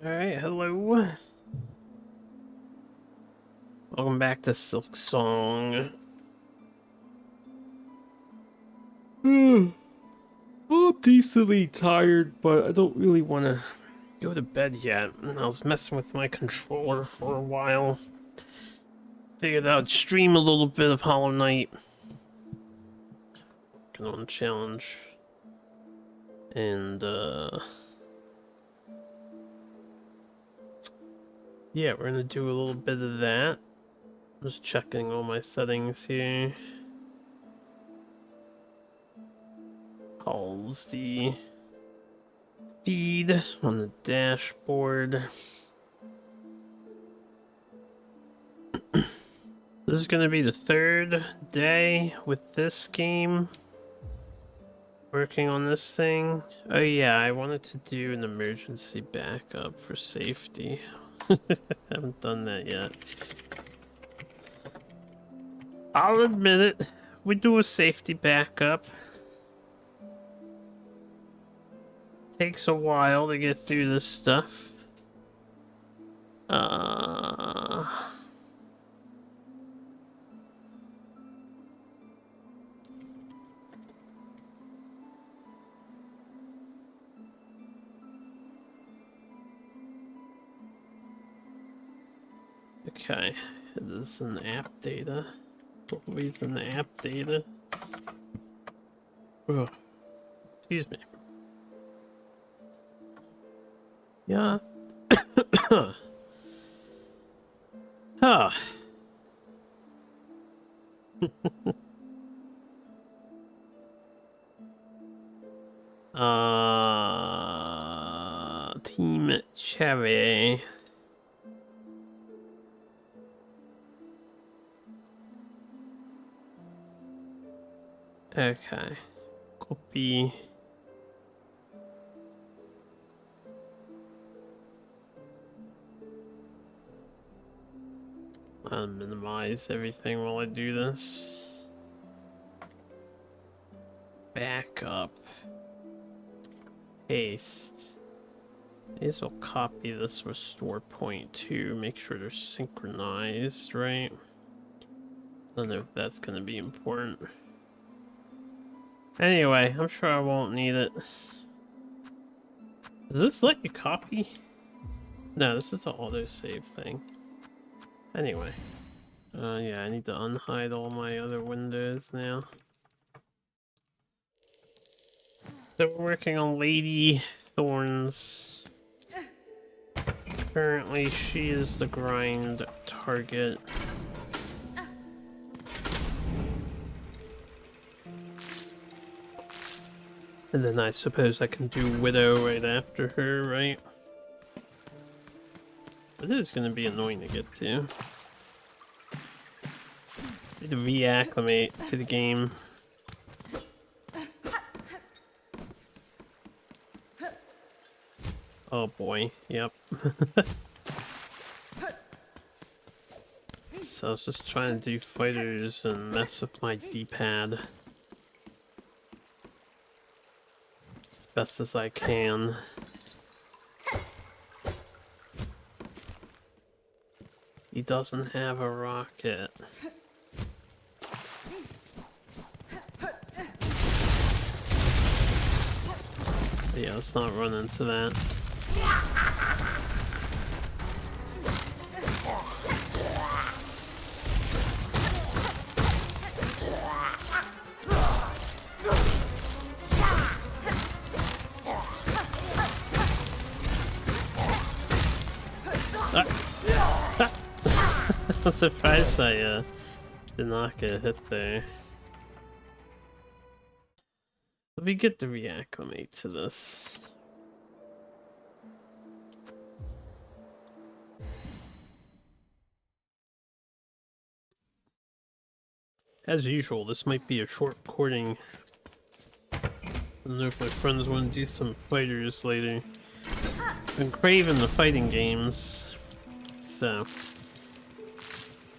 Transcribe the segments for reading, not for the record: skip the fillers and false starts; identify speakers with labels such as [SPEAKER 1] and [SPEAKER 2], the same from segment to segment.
[SPEAKER 1] Alright, hello. Welcome back to Silksong. I'm decently tired, but I don't really want to go to bed yet. I was messing with my controller for a while. Figured I'd stream a little bit of Hollow Knight. Working on a challenge. And, yeah, we're gonna do a little bit of that. Just checking all my settings here. Calls the feed on the dashboard. This is gonna be the third day with this game. Working on this thing. Oh yeah, I wanted to do an emergency backup for safety. Haven't done that yet. I'll admit it. We do a safety backup. Takes a while to get through this stuff. Okay, this is an app data. Always in the app data. Ugh. Excuse me. Yeah. Huh. Team Cherry. Okay. Copy. I'll minimize everything while I do this. Backup. Paste. These will copy this restore point too. Make sure they're synchronized, right? I don't know if that's gonna be important. Anyway, I'm sure I won't need it. Does this let you copy? No, this is the autosave thing. Anyway. Yeah, I need to unhide all my other windows now. So we're working on Lady Thorns. Currently, she is the grind target. And then I suppose I can do Widow right after her, right? But it is going to be annoying to get to. Need to reacclimate to the game. Oh boy, yep. So I was just trying to do fighters and mess with my D-pad as best as I can. He doesn't have a rocket. Yeah, let's not run into that. I'm surprised I did not get hit there. Let me get to reacclimate to this. As usual, this might be a short recording. I don't know if my friends want to do some fighters later. I've been craving the fighting games, so.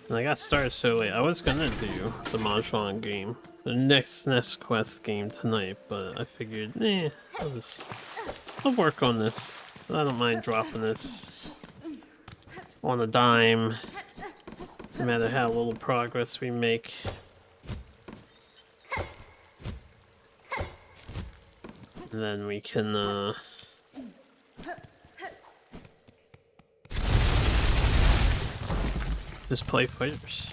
[SPEAKER 1] And I got started so late. I was gonna do the Mahjong game, the next SNES Quest game tonight, but I figured, I'll work on this I don't mind dropping this on a dime, no matter how little progress we make. And then we can, just play fighters.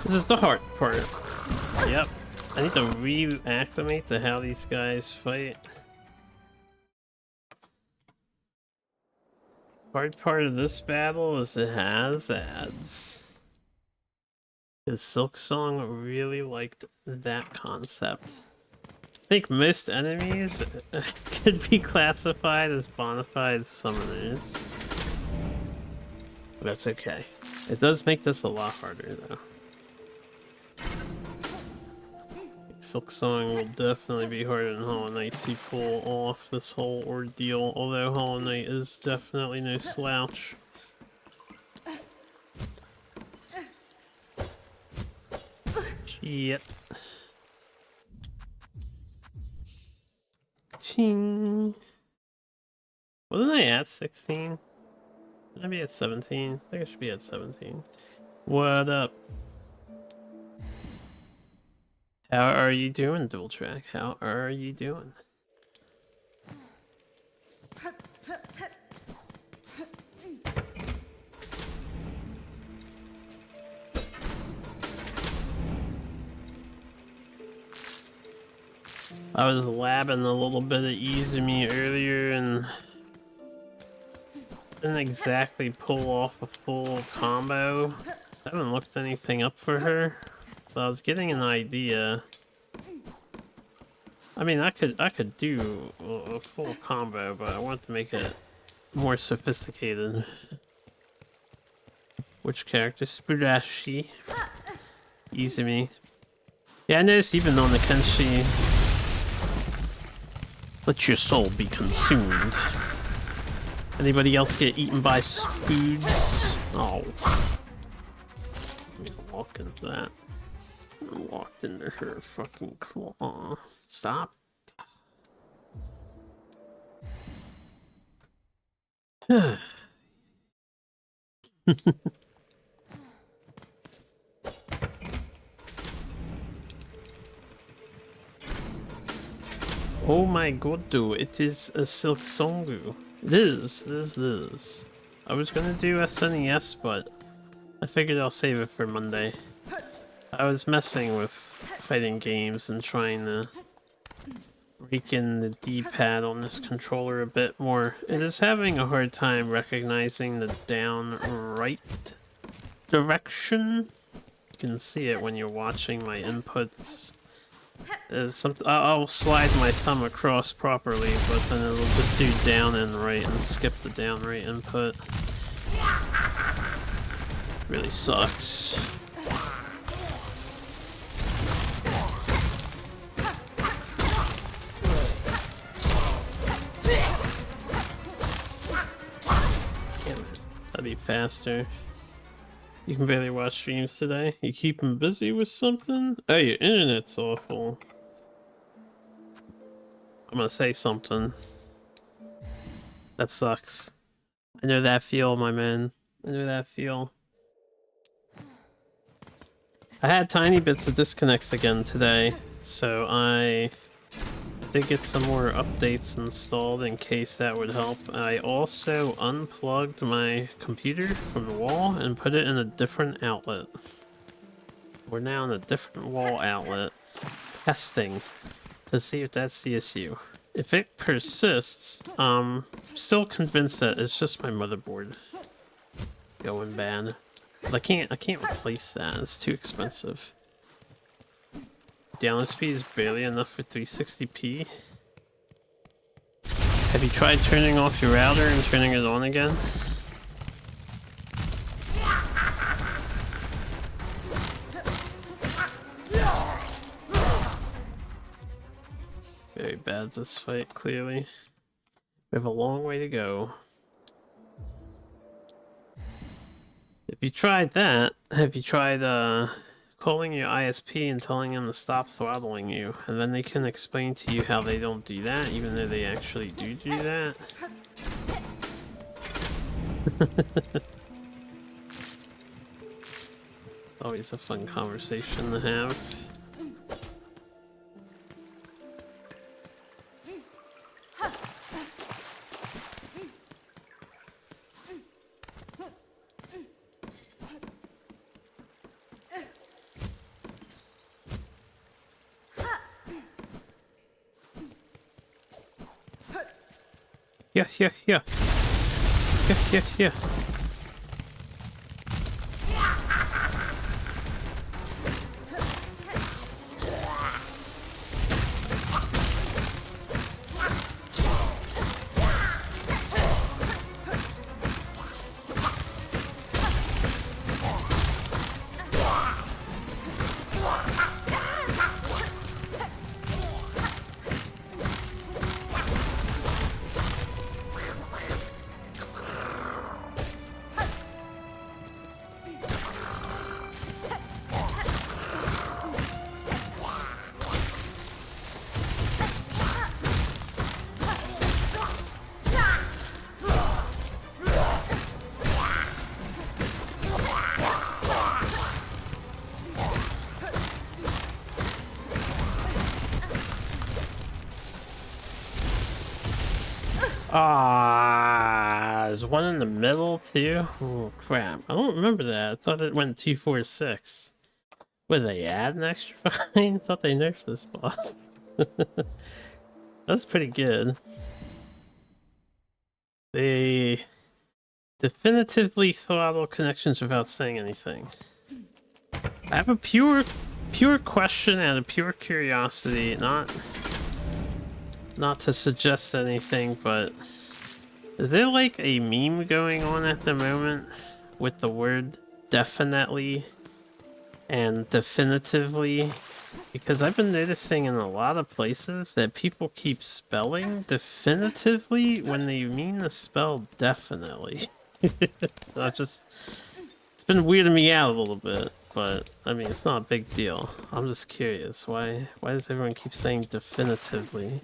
[SPEAKER 1] This is the hard part. Yep. I need to reacclimate to how these guys fight. Hard part of this battle is it has ads. Because Silksong really liked that concept. I think most enemies could be classified as bona fide summoners. That's okay. It does make this a lot harder though. Silksong will definitely be harder than Hollow Knight to pull off this whole ordeal, although Hollow Knight is definitely no slouch. Shit. Ching. Wasn't I at 16? Should I be at 17? I think I should be at 17. What up? How are you doing, Dual Track? How are you doing? I was labbing a little bit of Izumi earlier and didn't exactly pull off a full combo. I haven't looked anything up for her. So I was getting an idea. I mean, I could do a full combo, but I want to make it more sophisticated. Which character? Spurashi. Izumi. Yeah, I noticed even on the Kenshi, let your soul be consumed. Anybody else get eaten by spoods? Oh. Let me walk into that. I walked into her fucking claw. Stop. Oh my god, dude, it is a Silksong. It is. I was gonna do SNES, but I figured I'll save it for Monday. I was messing with fighting games and trying to rake in the D-pad on this controller a bit more. It is having a hard time recognizing the down right direction. You can see it when you're watching my inputs. I'll slide my thumb across properly, but then it'll just do down and right and skip the down right input. Really sucks. That'd be faster. You can barely watch streams today. You keep him busy with something? Oh, your internet's awful. I'm gonna say something. That sucks. I know that feel, my man. I know that feel. I had tiny bits of disconnects again today, so I did get some more updates installed in case that would help. I also unplugged my computer from the wall and put it in a different outlet. We're now in a different wall outlet, testing to see if that's the issue. If it persists, still convinced that it's just my motherboard going bad. But I can't replace that, it's too expensive. Download speed is barely enough for 360p. Have you tried turning off your router and turning it on again? bad this fight, clearly. We have a long way to go. If you tried that, have you tried calling your ISP and telling them to stop throttling you? And then they can explain to you how they don't do that, even though they actually do that. Always a fun conversation to have. Yeah. Ah, there's one in the middle too. Oh crap! I don't remember that. I thought it went 246. Would they add an extra fine? I thought they nerfed this boss. That's pretty good. They definitively throttle connections without saying anything. I have a pure question and a pure curiosity, not to suggest anything, but is there like a meme going on at the moment with the word definitely and definitively? Because I've been noticing in a lot of places that people keep spelling definitively when they mean to spell definitely. It's been weirding me out a little bit, but I mean, it's not a big deal. I'm just curious, why does everyone keep saying definitively?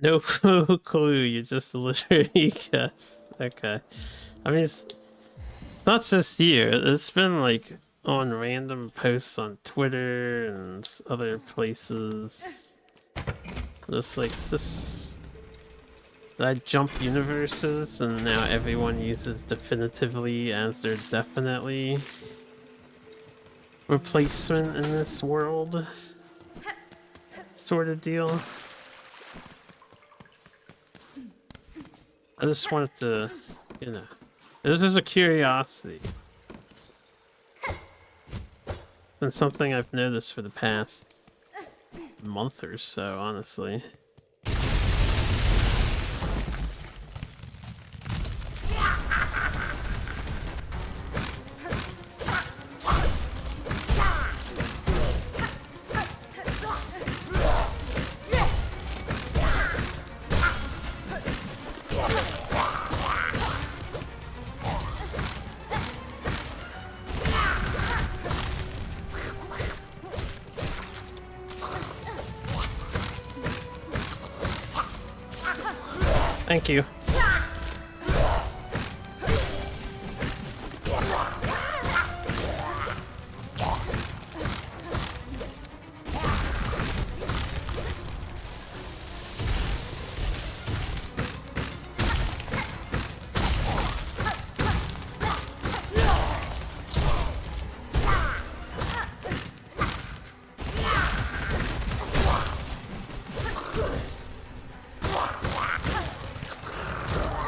[SPEAKER 1] No clue, you just literally guessed. Okay. I mean, it's not just you. It's been like on random posts on Twitter and other places. Just like, is this... Did I jump universes and now everyone uses definitively as their definitely replacement in this world? Sort of deal. I just wanted to, you know, this is a curiosity. It's been something I've noticed for the past month or so, honestly. Thank you.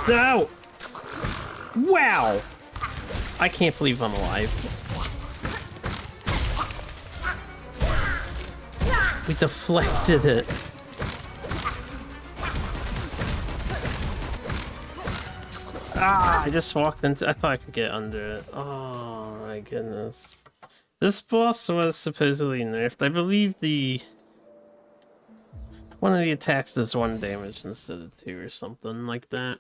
[SPEAKER 1] No! Wow! I can't believe I'm alive. We deflected it. Ah, I just walked into. I thought I could get under it. Oh my goodness. This boss was supposedly nerfed. I believe one of the attacks does 1 damage instead of 2 or something like that.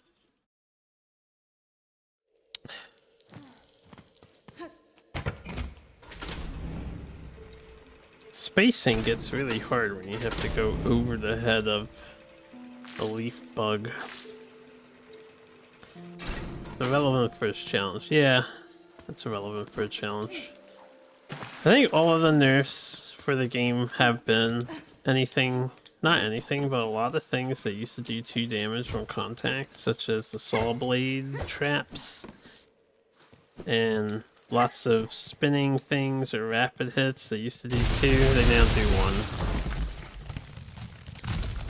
[SPEAKER 1] Spacing gets really hard when you have to go over the head of a leaf bug. It's irrelevant for its challenge. Yeah, it's irrelevant for a challenge. I think all of the nerfs for the game have been anything, not anything, but a lot of things that used to do 2 damage from contact, such as the saw blade traps, and lots of spinning things or rapid hits that used to do 2, they now do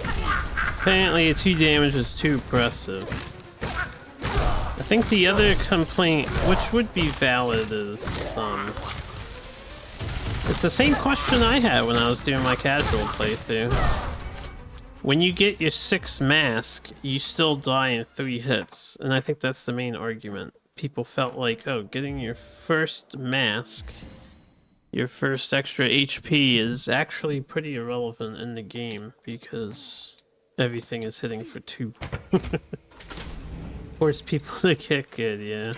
[SPEAKER 1] 1. Apparently 2 damage is too oppressive. I think the other complaint, which would be valid, is it's the same question I had when I was doing my casual playthrough. When you get your 6th mask, you still die in 3 hits, and I think that's the main argument. People felt like, oh, getting your first mask, your first extra HP, is actually pretty irrelevant in the game because everything is hitting for 2. Force people to get good, yeah.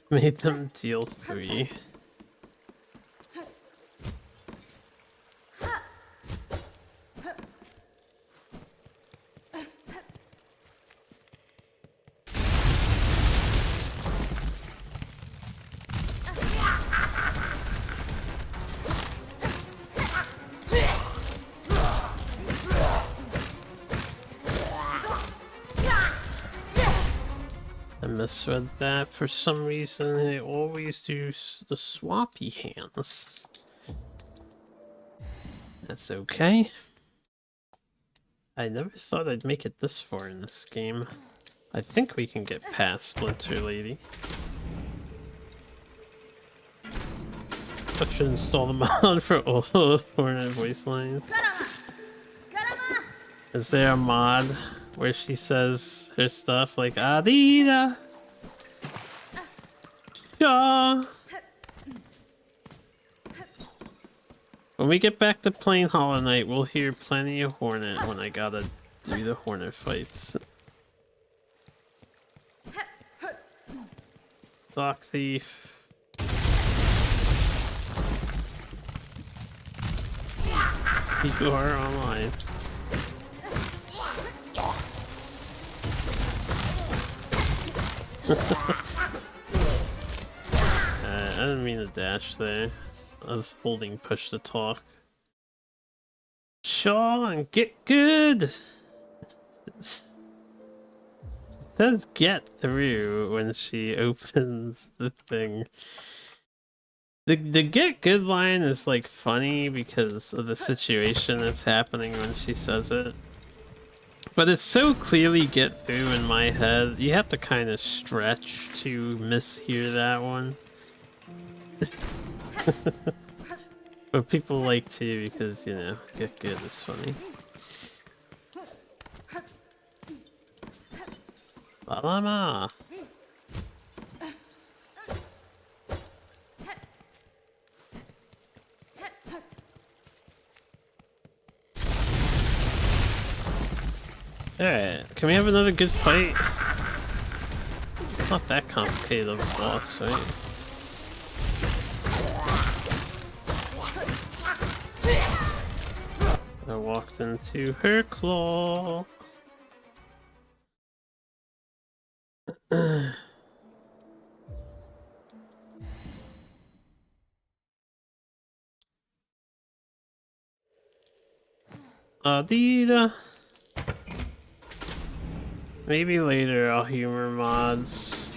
[SPEAKER 1] Made them deal 3. I misread that for some reason. They always do the swappy hands. That's okay. I never thought I'd make it this far in this game. I think we can get past Splinter Lady. I should install the mod for all foreign voice lines. Is there a mod where she says her stuff like Adida? Shaw. When we get back to playing Hollow Knight, we'll hear plenty of Hornet when I gotta do the Hornet fights. Sock Thief. You are online. I didn't mean to dash there. I was holding push to talk. Sean, get good! It says get through when she opens the thing. The get good line is like funny because of the situation that's happening when she says it. But it's so clearly get through in my head, you have to kind of stretch to mishear that one. But people like to because, you know, get good is funny. Balama! Alright, can we have another good fight? It's not that complicated of a boss, right? I walked into her claw. Adida. Maybe later I'll humor mods.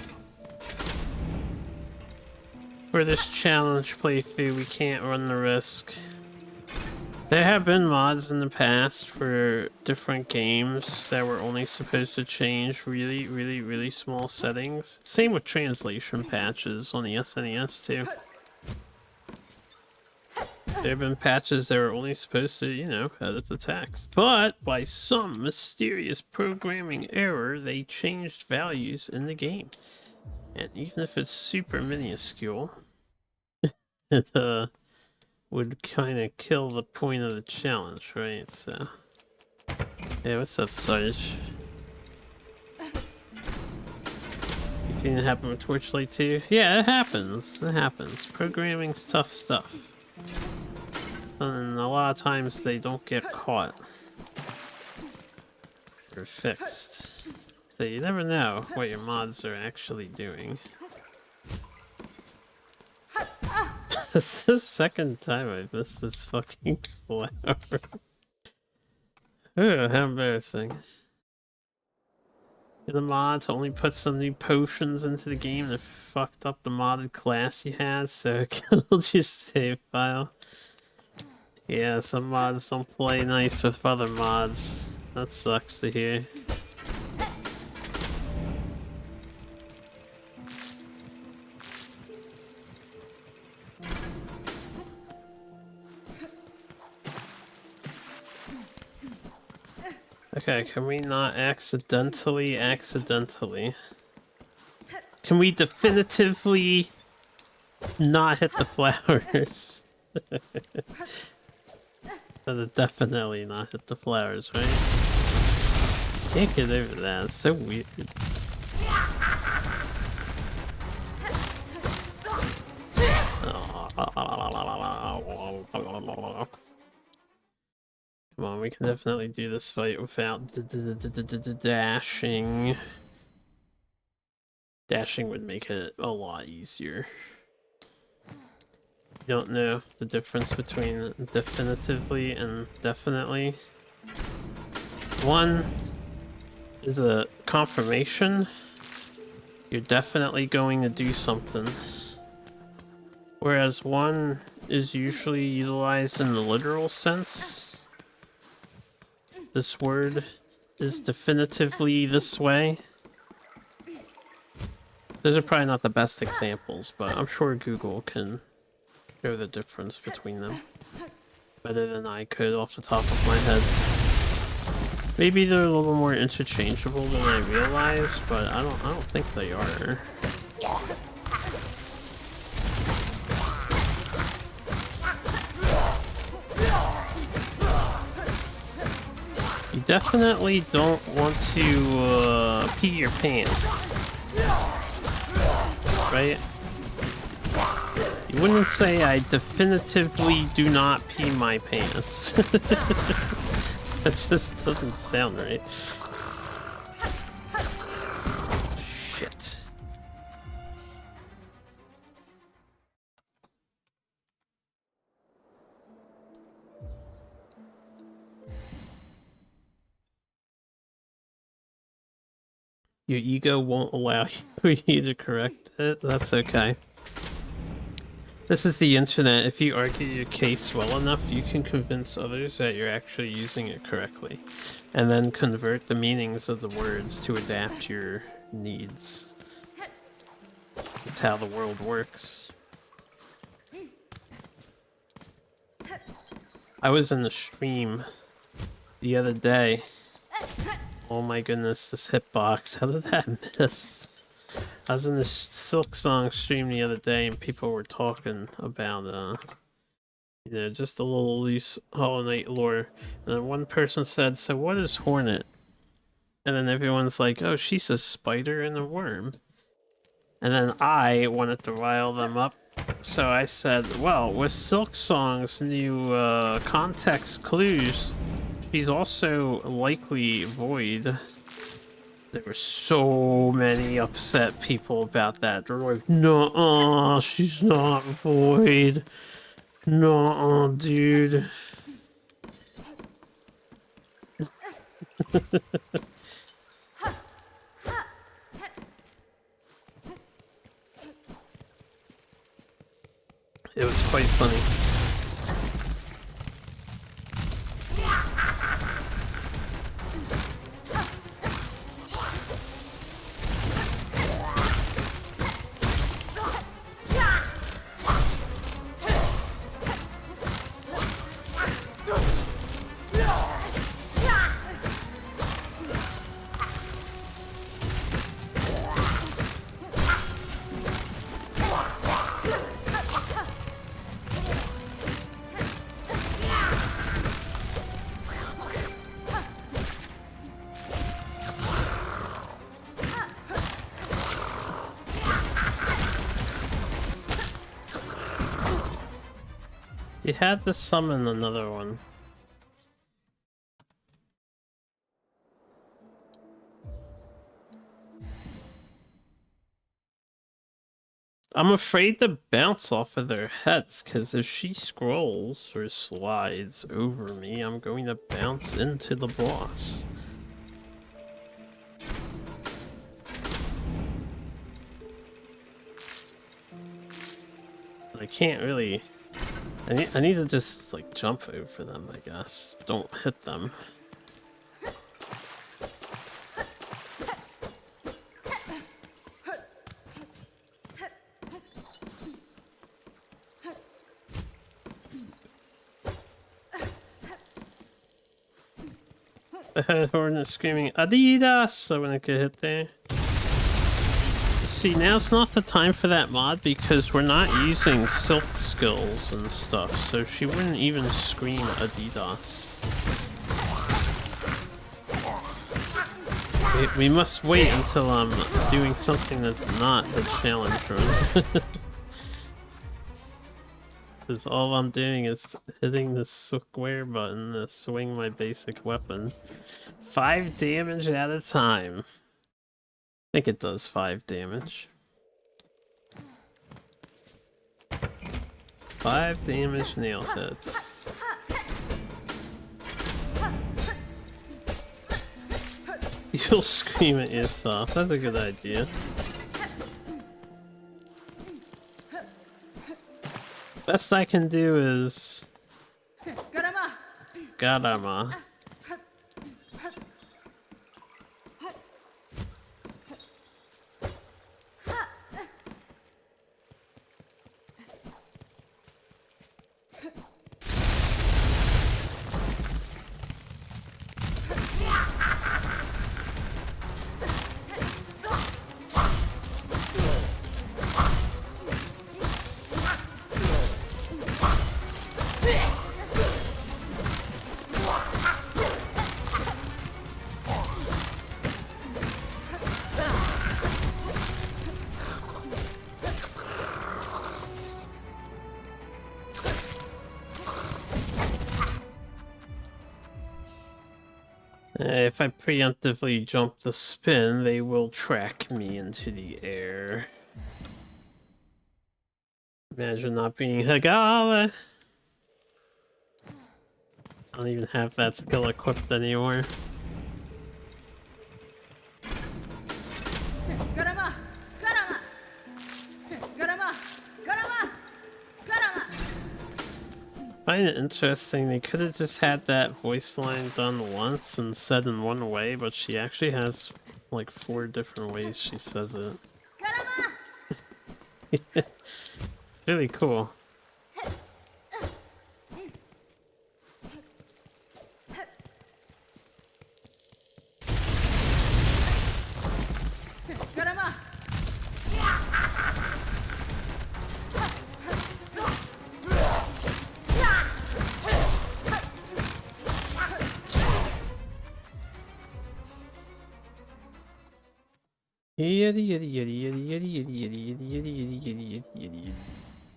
[SPEAKER 1] For this challenge playthrough, we can't run the risk. There have been mods in the past for different games that were only supposed to change really small settings. Same with translation patches on the SNES too. There have been patches that were only supposed to, you know, edit the text. But by some mysterious programming error, they changed values in the game. And even if it's super minuscule, it would kind of kill the point of the challenge, right? So, yeah, what's up, Sarge? You think it happened with Torchlight too? Yeah, it happens. It happens. Programming's tough stuff. And a lot of times they don't get caught or fixed. So you never know what your mods are actually doing. This is the second time I've missed this fucking flower. Ooh, how embarrassing. The mods only put some new potions into the game that fucked up the modded class you had, so it killed your save file. Yeah, some mods don't play nice with other mods. That sucks to hear. Okay, can we not accidentally? Can we definitively not hit the flowers? Definitely not hit the flowers, right? Can't get over that, it's so weird. Come on, we can definitely do this fight without dashing. Dashing would make it a lot easier. You don't know the difference between definitively and definitely. One is a confirmation. You're definitely going to do something. Whereas one is usually utilized in the literal sense. This word is definitively this way. Those are probably not the best examples, but I'm sure Google can show the difference between them better than I could off the top of my head. Maybe they're a little more interchangeable than I realized, but I don't think they are. You definitely don't want to pee your pants, right? You wouldn't say I definitively do not pee my pants. That just doesn't sound right. Shit. Your ego won't allow you to correct it. That's okay. This is the internet. If you argue your case well enough, you can convince others that you're actually using it correctly, and then convert the meanings of the words to adapt your needs. That's how the world works. I was in the stream the other day. Oh my goodness, this hitbox. How did that miss? I was in this Silksong stream the other day and people were talking about, you know, just a little loose Hollow Knight lore. And then one person said, so what is Hornet? And then everyone's like, oh, she's a spider and a worm. And then I wanted to rile them up. So I said, well, with Silksong's new context clues, she's also likely void. There were so many upset people about that. They're like, no, she's not void. No, dude. It was quite funny. You had to summon another one. I'm afraid to bounce off of their heads, because if she scrolls or slides over me, I'm going to bounce into the boss. I can't really... I need to just, like, jump over them, I guess. Don't hit them. The head horn is screaming, Adidas! So when it could hit there. See, now's not the time for that mod because we're not using silk skills and stuff, so she wouldn't even scream Adidas. We must wait until I'm doing something that's not the challenge run. Because all I'm doing is hitting the square button to swing my basic weapon. 5 damage at a time. I think it does 5 damage. 5 damage nail hits. You'll scream at yourself. That's a good idea. Best I can do is... Garama. If I preemptively jump the spin, they will track me into the air. Imagine not being Hagala. I don't even have that skill equipped anymore. I find it interesting, they could have just had that voice line done once and said in one way, but she actually has like 4 different ways she says it. It's really cool. Yiddy yiddy yiddy yiddy yiddy yiddy yiddy yiddy yiddy yiddy yiddy yiddy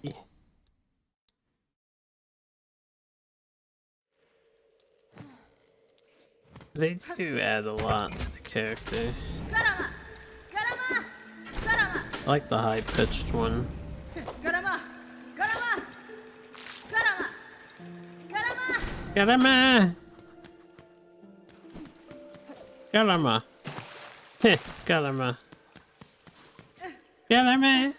[SPEAKER 1] yiddy. They do add a lot to the character. I like the high-pitched one. Garama! Garama! Heh, Garama! Garama!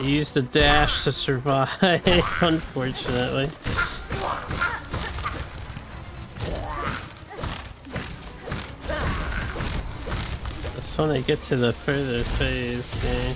[SPEAKER 1] He used the dash to survive, unfortunately. That's when I get to the further phase, yeah.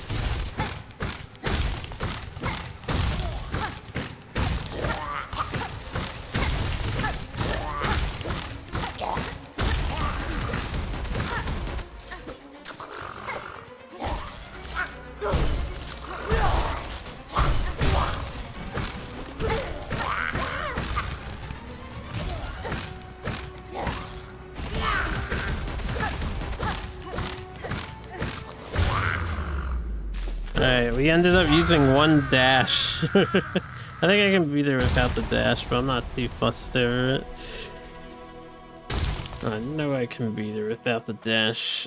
[SPEAKER 1] Alright, we ended up using one dash. I think I can beat her without the dash, but I'm not too fussed over it. I know I can beat her without the dash.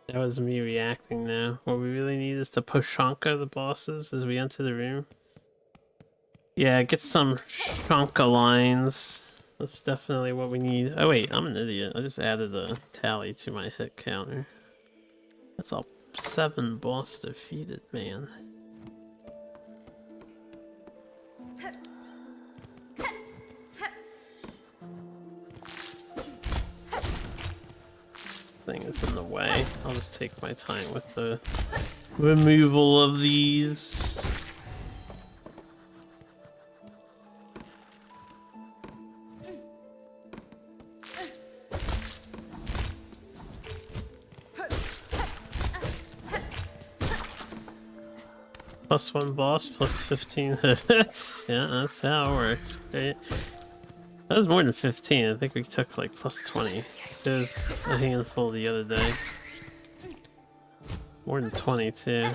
[SPEAKER 1] That was me reacting now. What we really need is to push Shanka the bosses as we enter the room. Yeah, get some Shanka lines. That's definitely what we need. Oh wait, I'm an idiot. I just added a tally to my hit counter. That's all 7 boss defeated, man. Thing is in the way. I'll just take my time with the removal of these. +1 boss, +15 hits. Yeah, that's how it works, right? That was more than 15. I think we took like +20. There's a handful the other day. More than 20 too.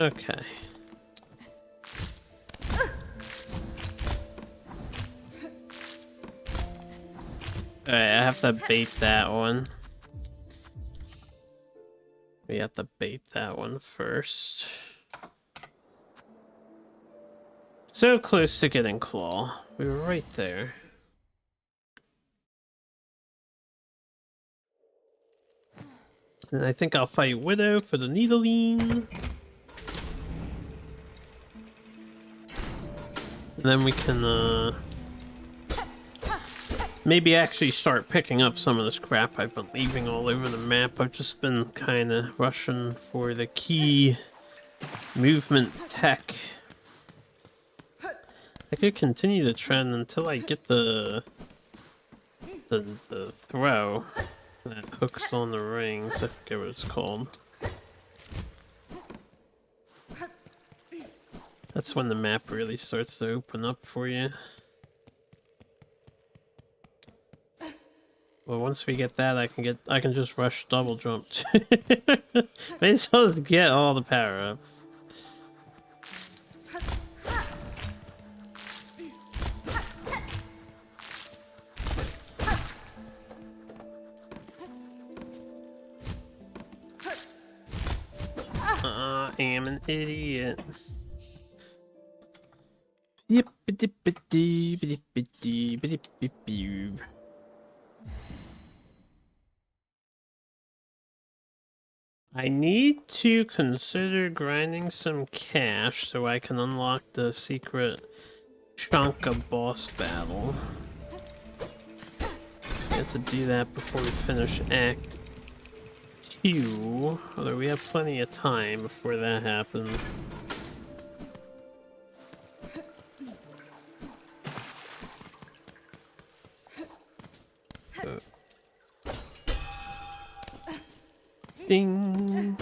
[SPEAKER 1] Okay. Alright, I have to bait that one. We have to bait that one first. So close to getting Claw. We were right there. And I think I'll fight Widow for the Needling. And then we can, maybe actually start picking up some of this crap I've been leaving all over the map. I've just been kind of rushing for the key movement tech. I could continue the trend until I get the throw that hooks on the rings. I forget what it's called. That's when the map really starts to open up for you. Well, once we get that, I can just rush double jump. May as well just get all the power-ups. I am an idiot. I need to consider grinding some cash so I can unlock the secret Shanka boss battle. So we have to do that before we finish Act 2, although we have plenty of time before that happens. Ding!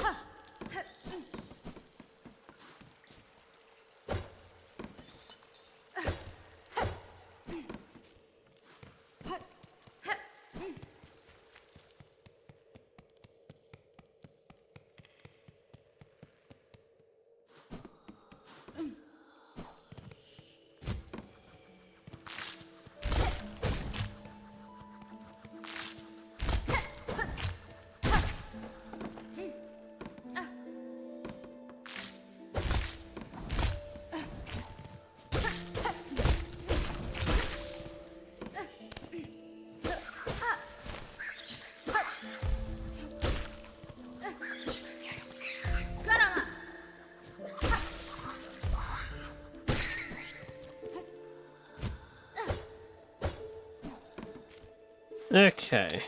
[SPEAKER 1] Okay.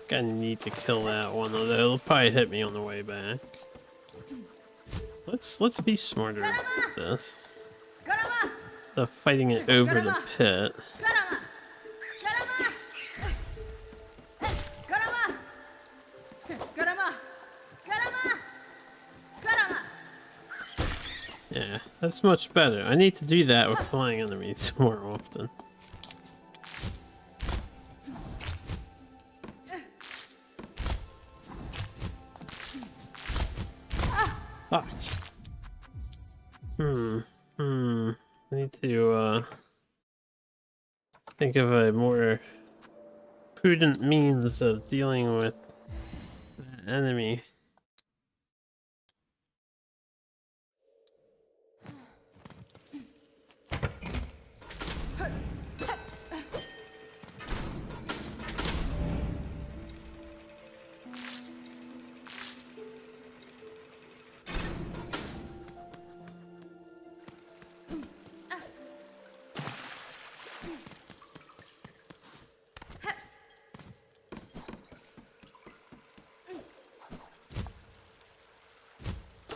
[SPEAKER 1] Gonna need to kill that one, although it'll probably hit me on the way back. Let's be smarter about this. Instead of fighting it over the pit. Yeah, that's much better. I need to do that with flying enemies more often. Fuck. I need to, think of a more prudent means of dealing with the enemy.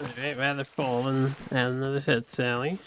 [SPEAKER 1] Alright, rather fallen. Add another hit tally.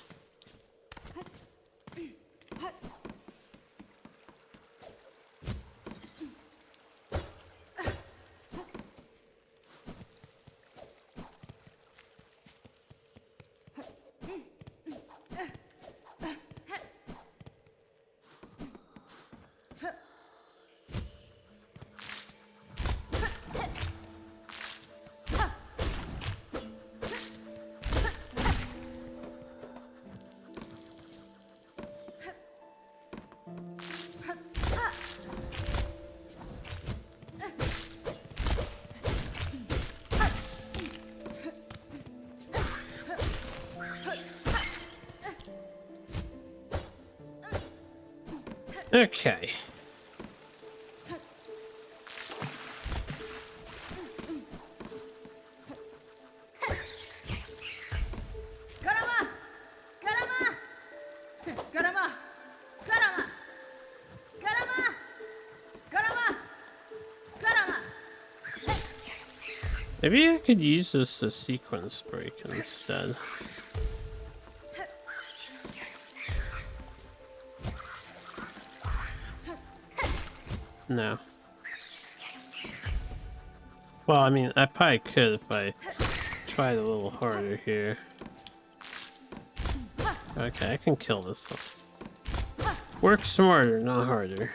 [SPEAKER 1] Okay. Maybe I could use this as sequence break instead. No. Well, I mean, I probably could if I tried a little harder here. Okay, I can kill this one. Work smarter, not harder.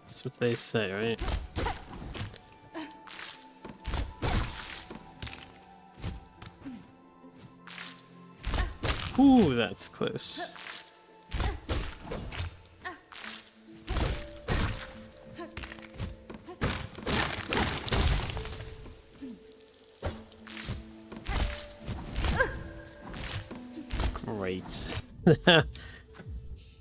[SPEAKER 1] That's what they say, right? Ooh, that's close. Great.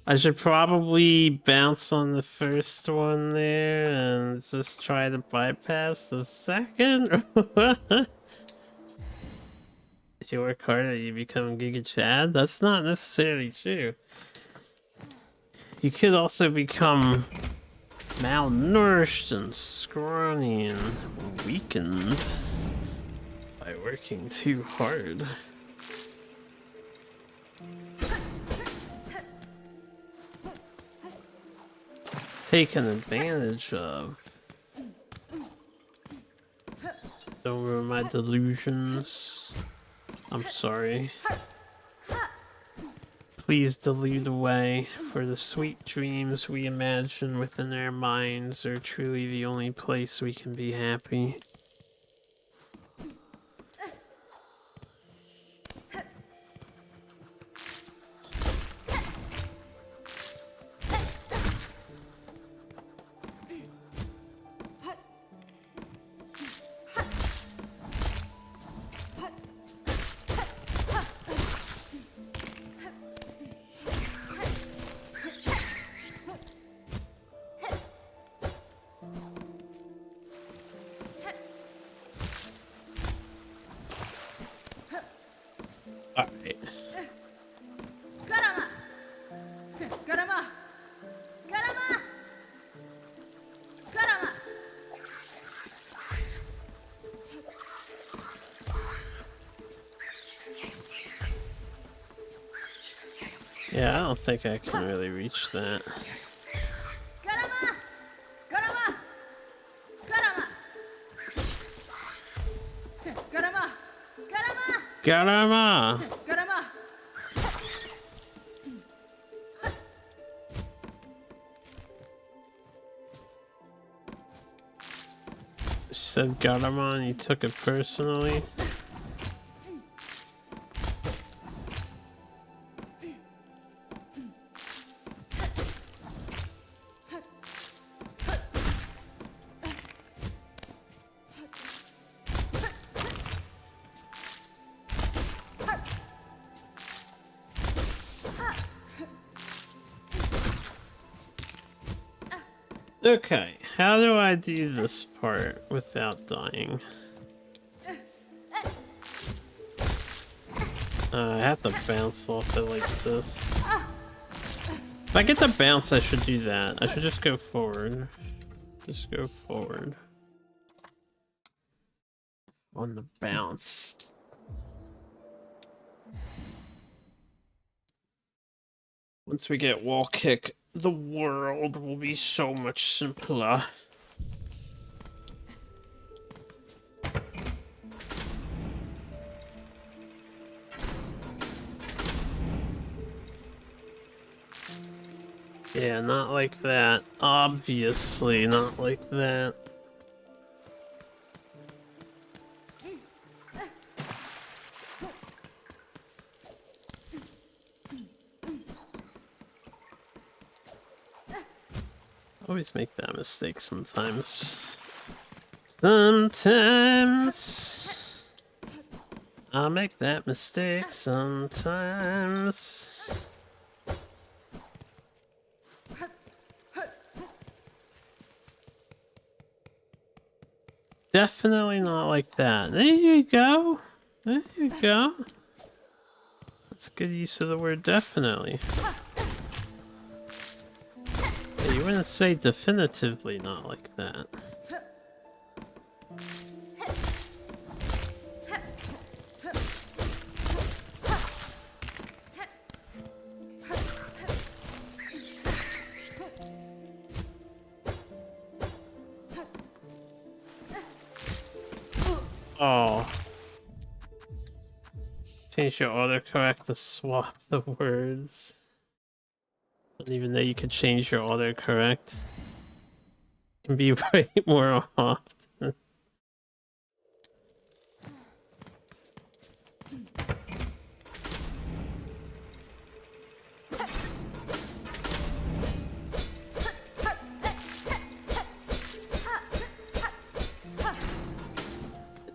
[SPEAKER 1] I should probably bounce on the first one there and just try to bypass the second. If you work harder, you become Giga Chad. That's not necessarily true. You could also become malnourished and scrawny and weakened by working too hard. Taken advantage of. Don't ruin my delusions. I'm sorry. Please delude away, for the sweet dreams we imagine within our minds are truly the only place we can be happy. Yeah, I don't think I can really reach that. Garama! She said Garama and you took it personally. Okay, how do I do this part without dying? I have to bounce off it like this. If I get the bounce, I should do that. I should just go forward. Just go forward. On the bounce. Once we get wall kick, the world will be so much simpler. Yeah, not like that. Obviously, not like that. Always make that mistake sometimes. Sometimes I'll make that mistake sometimes. Definitely not like that. There you go. There you go. That's good use of the word definitely. Yeah, you wouldn't say definitively not like that. Oh. Change your autocorrect to swap the words. I didn't even know you could change your autocorrect. It can be way more often.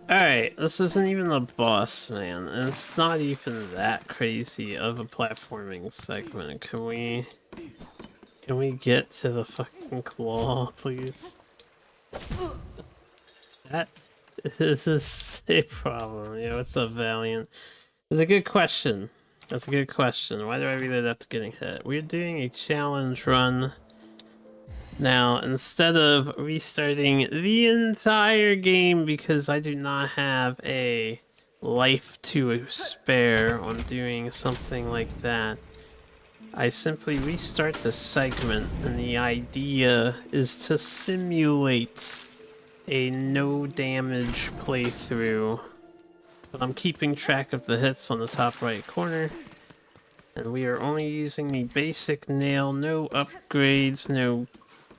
[SPEAKER 1] Alright, this isn't even a boss, man. And it's not even that crazy of a platforming segment. Can we get to the fucking claw, please? That is a problem. Yeah, what's up, Valiant? It's a good question. That's a good question. Why do I read it after getting hit? We're doing a challenge run. Now, instead of restarting the entire game because I do not have a life to spare on doing something like that, I simply restart the segment, and the idea is to simulate a no damage playthrough. But I'm keeping track of the hits on the top right corner. And we are only using the basic nail, no upgrades, no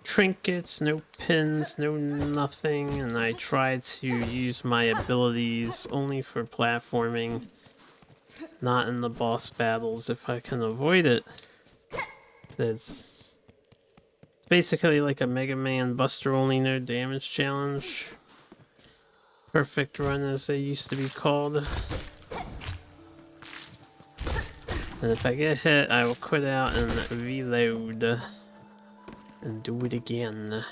[SPEAKER 1] trinkets, no pins, no nothing, and I try to use my abilities only for platforming, not in the boss battles if I can avoid it. It's basically like a Mega Man Buster only no damage challenge. Perfect run as they used to be called. And if I get hit, I will quit out and reload. And do it again.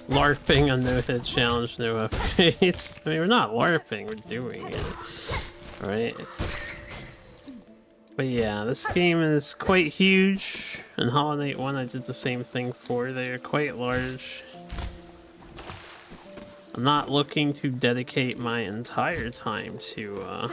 [SPEAKER 1] LARPing a no-hit challenge, no upgrades. I mean, we're not LARPing, we're doing it. Right? But yeah, this game is quite huge. In Hollow Knight 1, I did the same thing for. They are quite large. I'm not looking to dedicate my entire time to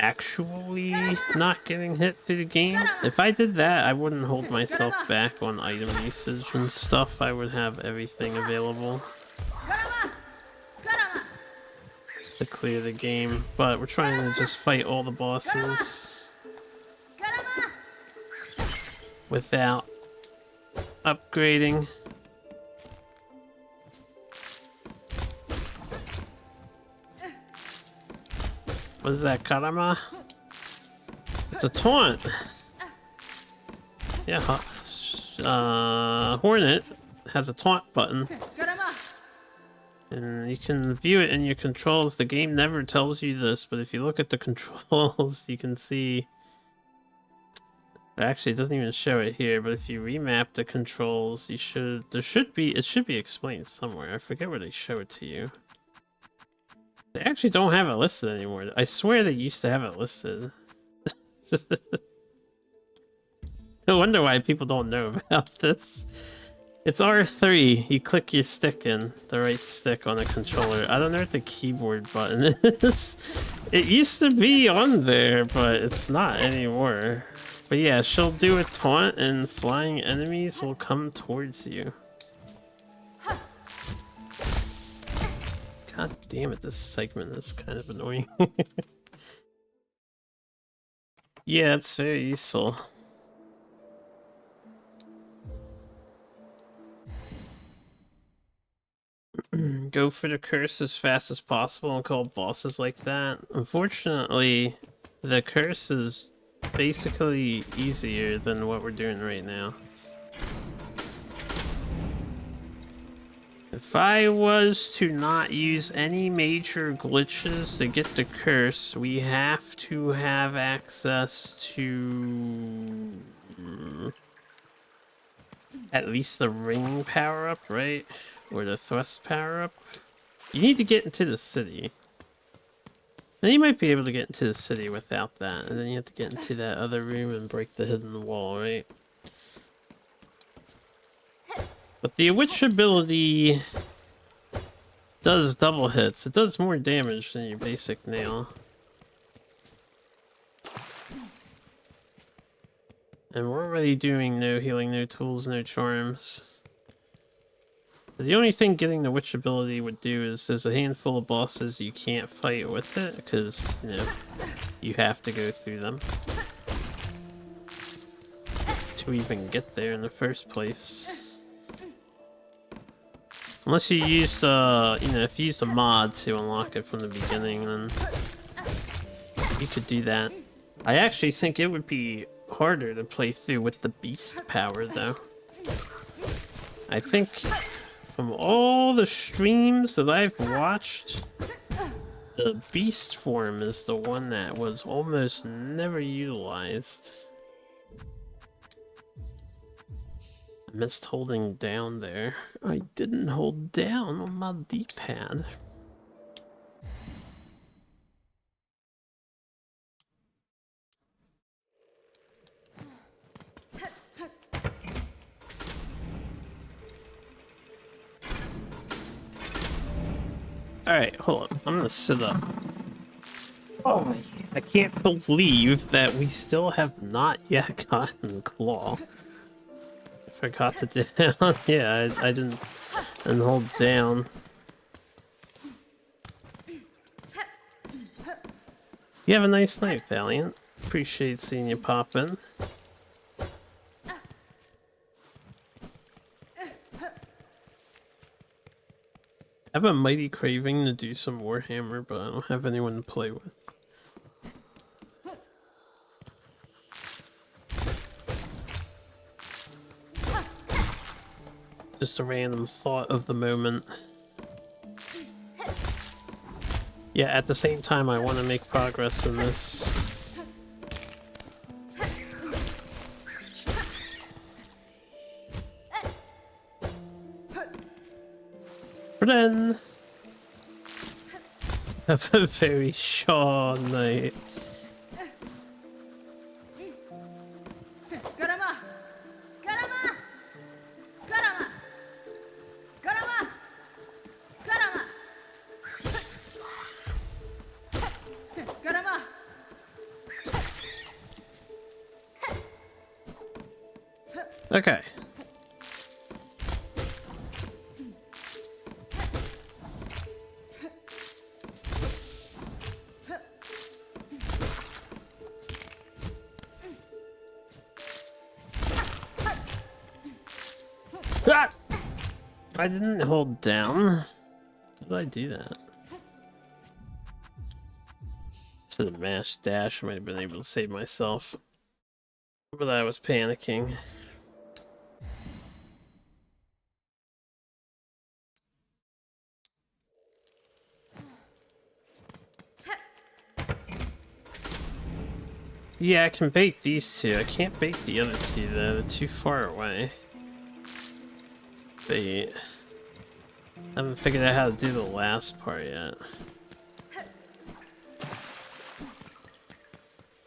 [SPEAKER 1] actually not getting hit through the game. If I did that, I wouldn't hold myself back on item usage and stuff. I would have everything available to clear the game, but we're trying to just fight all the bosses without upgrading. What is that, Karama? It's a taunt. Yeah, Hornet has a taunt button. And you can view it in your controls. The game never tells you this, but if you look at the controls, you can see... Actually, it doesn't even show it here, but if you remap the controls, you should... It should be explained somewhere. I forget where they show it to you. They actually don't have it listed anymore. I swear they used to have it listed. No wonder why people don't know about this. It's R3. You click your stick in, the right stick on a controller. I don't know what the keyboard button is. It used to be on there, but it's not anymore. But yeah, she'll do a taunt and flying enemies will come towards you. God damn it, this segment is kind of annoying. Yeah, it's very useful. Go for the curse as fast as possible and call bosses like that. Unfortunately, the curse is basically easier than what we're doing right now. If I was to not use any major glitches to get the curse, we have to have access to at least the ring power-up, right? Or the thrust power-up. You need to get into the city. Then you might be able to get into the city without that, and then you have to get into that other room and break the hidden wall, right? But the witch ability does double hits. It does more damage than your basic nail. And we're already doing no healing, no tools, no charms. The only thing getting the witch ability would do is there's a handful of bosses you can't fight with it because, you know, you have to go through them to even get there in the first place. Unless you used, you know, if you used a mod to unlock it from the beginning, then you could do that. I actually think it would be harder to play through with the beast power, though. I think from all the streams that I've watched, the beast form is the one that was almost never utilized. I missed holding down there. I didn't hold down on my D-pad. Alright, hold on. I'm gonna sit up. Oh, I can't believe that we still have not yet gotten Claw. I forgot to do yeah, I didn't hold down. You have a nice night, Valiant. Appreciate seeing you pop in. I have a mighty craving to do some Warhammer, but I don't have anyone to play with. Just a random thought of the moment. Yeah, at the same time, I want to make progress in this. But then, have a very short night. Okay. Ah! I didn't hold down. How did I do that? Should have mashed dash. I might have been able to save myself. But I was panicking. Yeah, I can bait these two. I can't bait the other two though. They're too far away. Bait. I haven't figured out how to do the last part yet.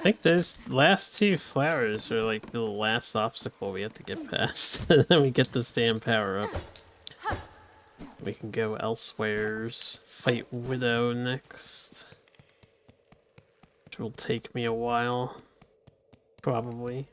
[SPEAKER 1] I think those last two flowers are like the last obstacle we have to get past. And then we get this damn power up. We can go elsewheres. Fight Widow next. Which will take me a while. Probably.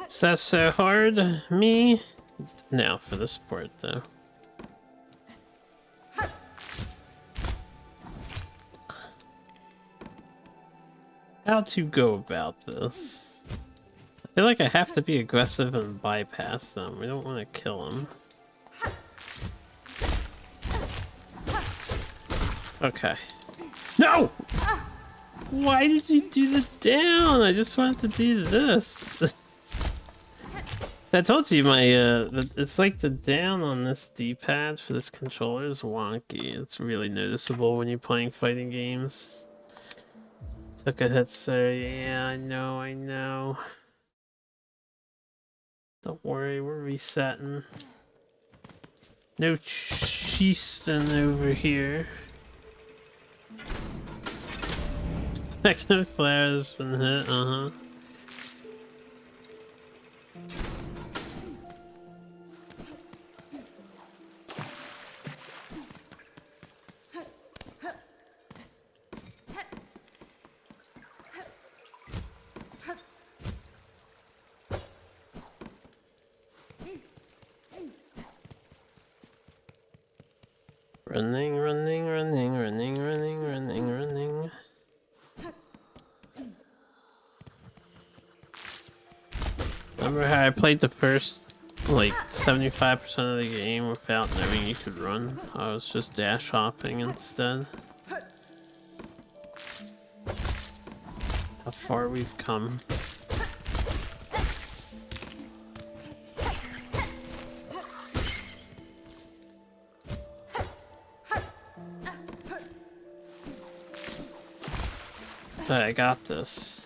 [SPEAKER 1] Is that so hard? Me? Now for this part though. How to go about this? I feel like I have to be aggressive and bypass them. We don't want to kill them. Okay. No! Why did you do the down? I just wanted to do this. I told you my it's like the down on this D-pad for this controller is wonky. It's really noticeable when you're playing fighting games. Took a hit, sir. Yeah, I know. Don't worry, we're resetting. No cheesting over here. Second flare's been hit, Running. Remember how I played the first, like, 75% of the game without knowing you could run? I was just dash hopping instead. How far we've come. But I got this.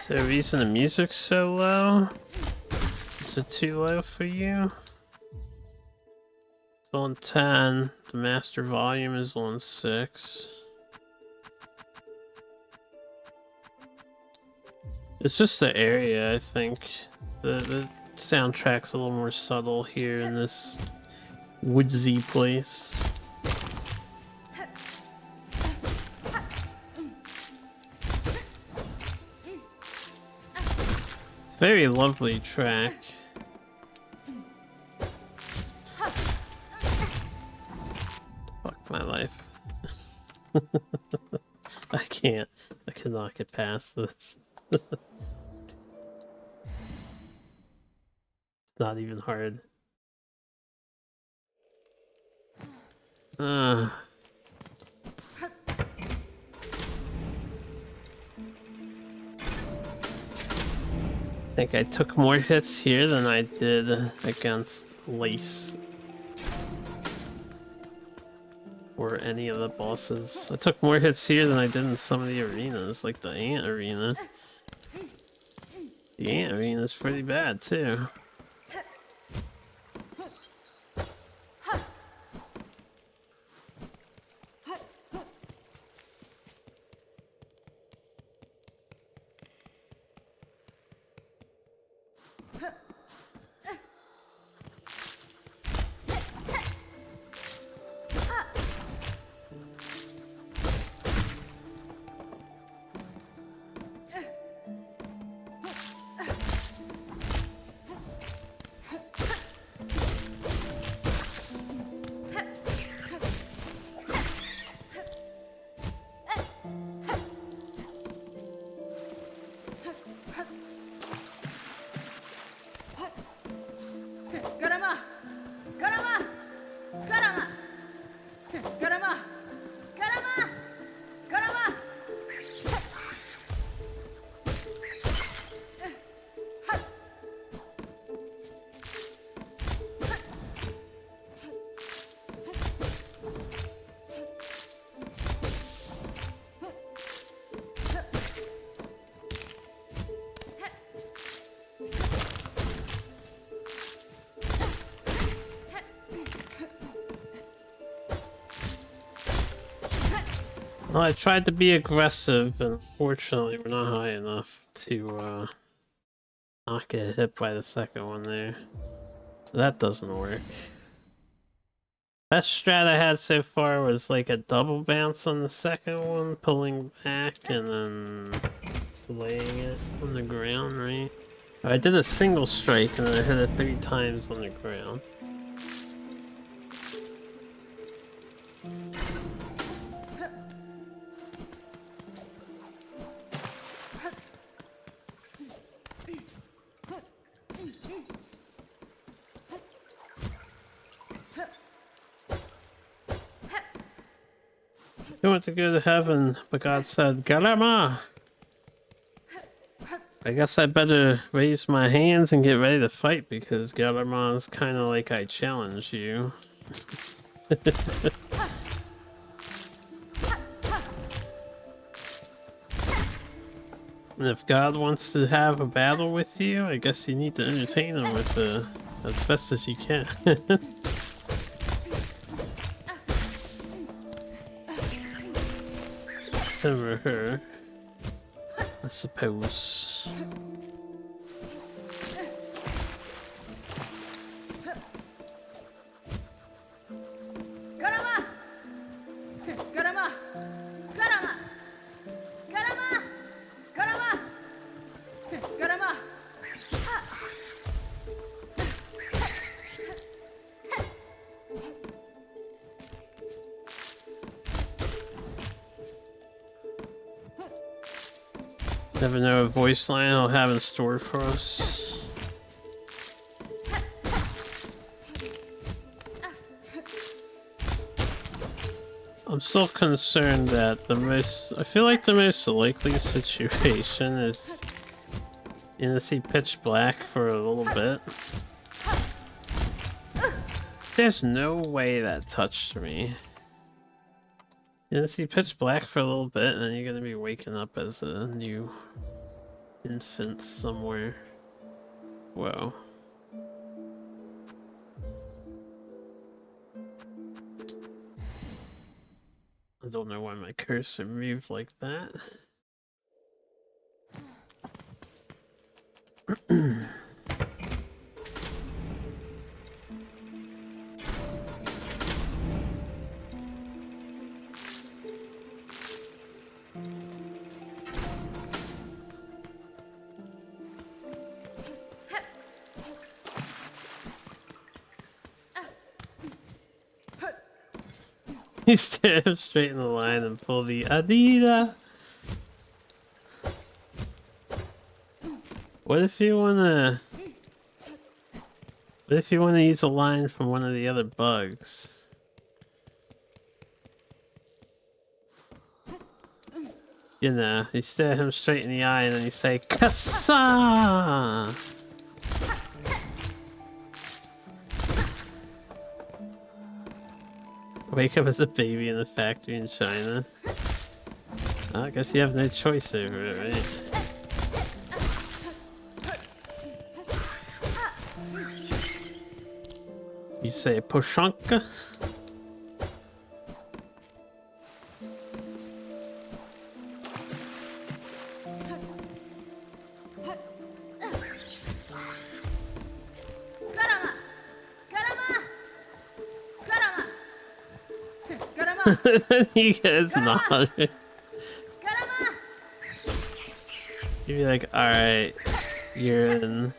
[SPEAKER 1] So the reason the music's so low? Is it too low for you? It's on 10. The master volume is on 6. It's just the area, I think. The soundtrack's a little more subtle here in this woodsy place. It's a very lovely track. Fuck my life. I cannot get past this. Not even hard. I think I took more hits here than I did against Lace. Or any of the bosses. I took more hits here than I did in some of the arenas, like the Ant Arena. The Ant Arena is pretty bad, too. Well, I tried to be aggressive, and unfortunately we're not high enough to not get hit by the second one there. So that doesn't work. Best strat I had so far was like a double bounce on the second one, pulling back and then slaying it on the ground, right? I did a single strike and then I hit it 3 times on the ground. He went to go to heaven, but God said, Galama! I guess I better raise my hands and get ready to fight because Galama is kind of like I challenge you. And if God wants to have a battle with you, I guess you need to entertain him with as best as you can. Him or her, I suppose. Never know what voice line I'll have in store for us. I'm still concerned that I feel like the most likely situation is to see pitch black for a little bit. There's no way that touched me. You're gonna see pitch black for a little bit, and then you're gonna be waking up as a new infant somewhere. Whoa. I don't know why my cursor moved like that. You stare straight in the line and pull the Adida. What if you wanna use a line from one of the other bugs? You know, you stare him straight in the eye and then you say, Kassa! Wake up as a baby in a factory in China. Well, I guess you have no choice over it, right? You say Poshanka? You guys nod. You'd be like, alright, you're in.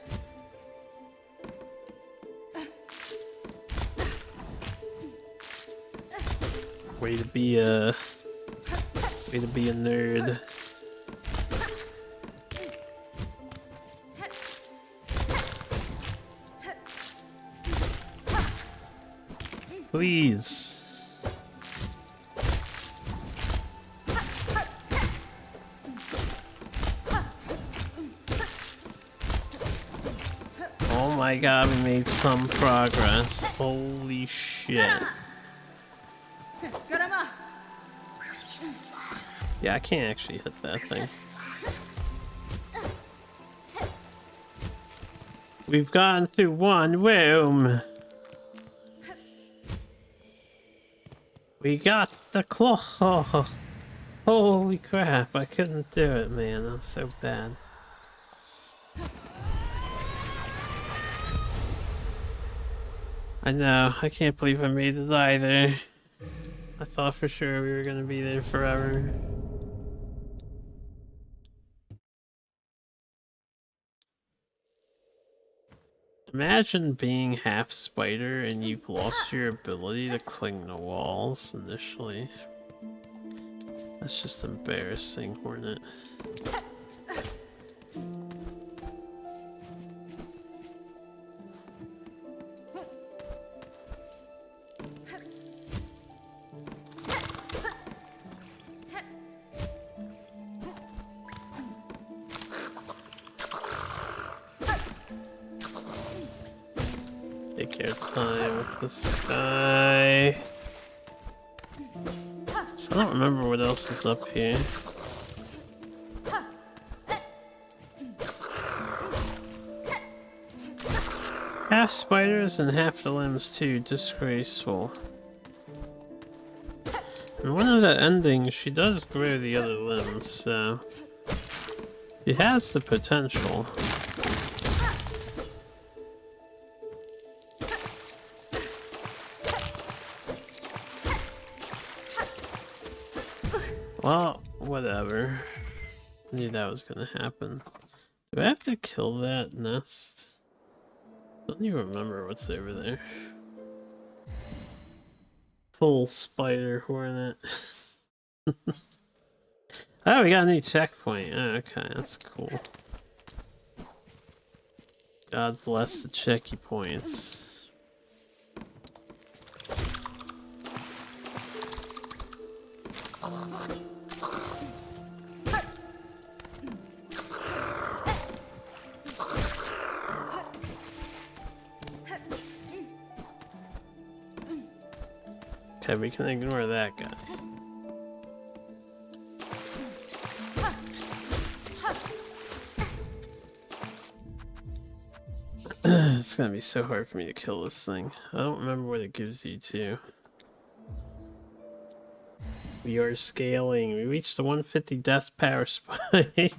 [SPEAKER 1] Way to be a nerd. Please. Oh my god, we made some progress. Holy shit. Yeah, I can't actually hit that thing. We've gone through one room. We got the claw. Holy crap, I couldn't do it, man. I'm so bad. I know, I can't believe I made it either. I thought for sure we were gonna be there forever. Imagine being half spider and you've lost your ability to cling to walls initially. That's just embarrassing, Hornet. Take your time with this guy. So I don't remember what else is up here. Half spiders and half the limbs too, disgraceful. In one of the endings, she does grow the other limbs, so she has the potential. Well, whatever. Knew that was gonna happen. Do I have to kill that nest? Don't even remember what's over there. Full spider hornet. Oh, we got a new checkpoint. Oh, okay, that's cool. God bless the checky points. Okay, we can ignore that guy. It's gonna be so hard for me to kill this thing. I don't remember what it gives you to. We are scaling. We reached the 150 death power spike.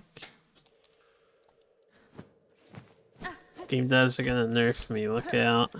[SPEAKER 1] game devs are gonna nerf me, look out.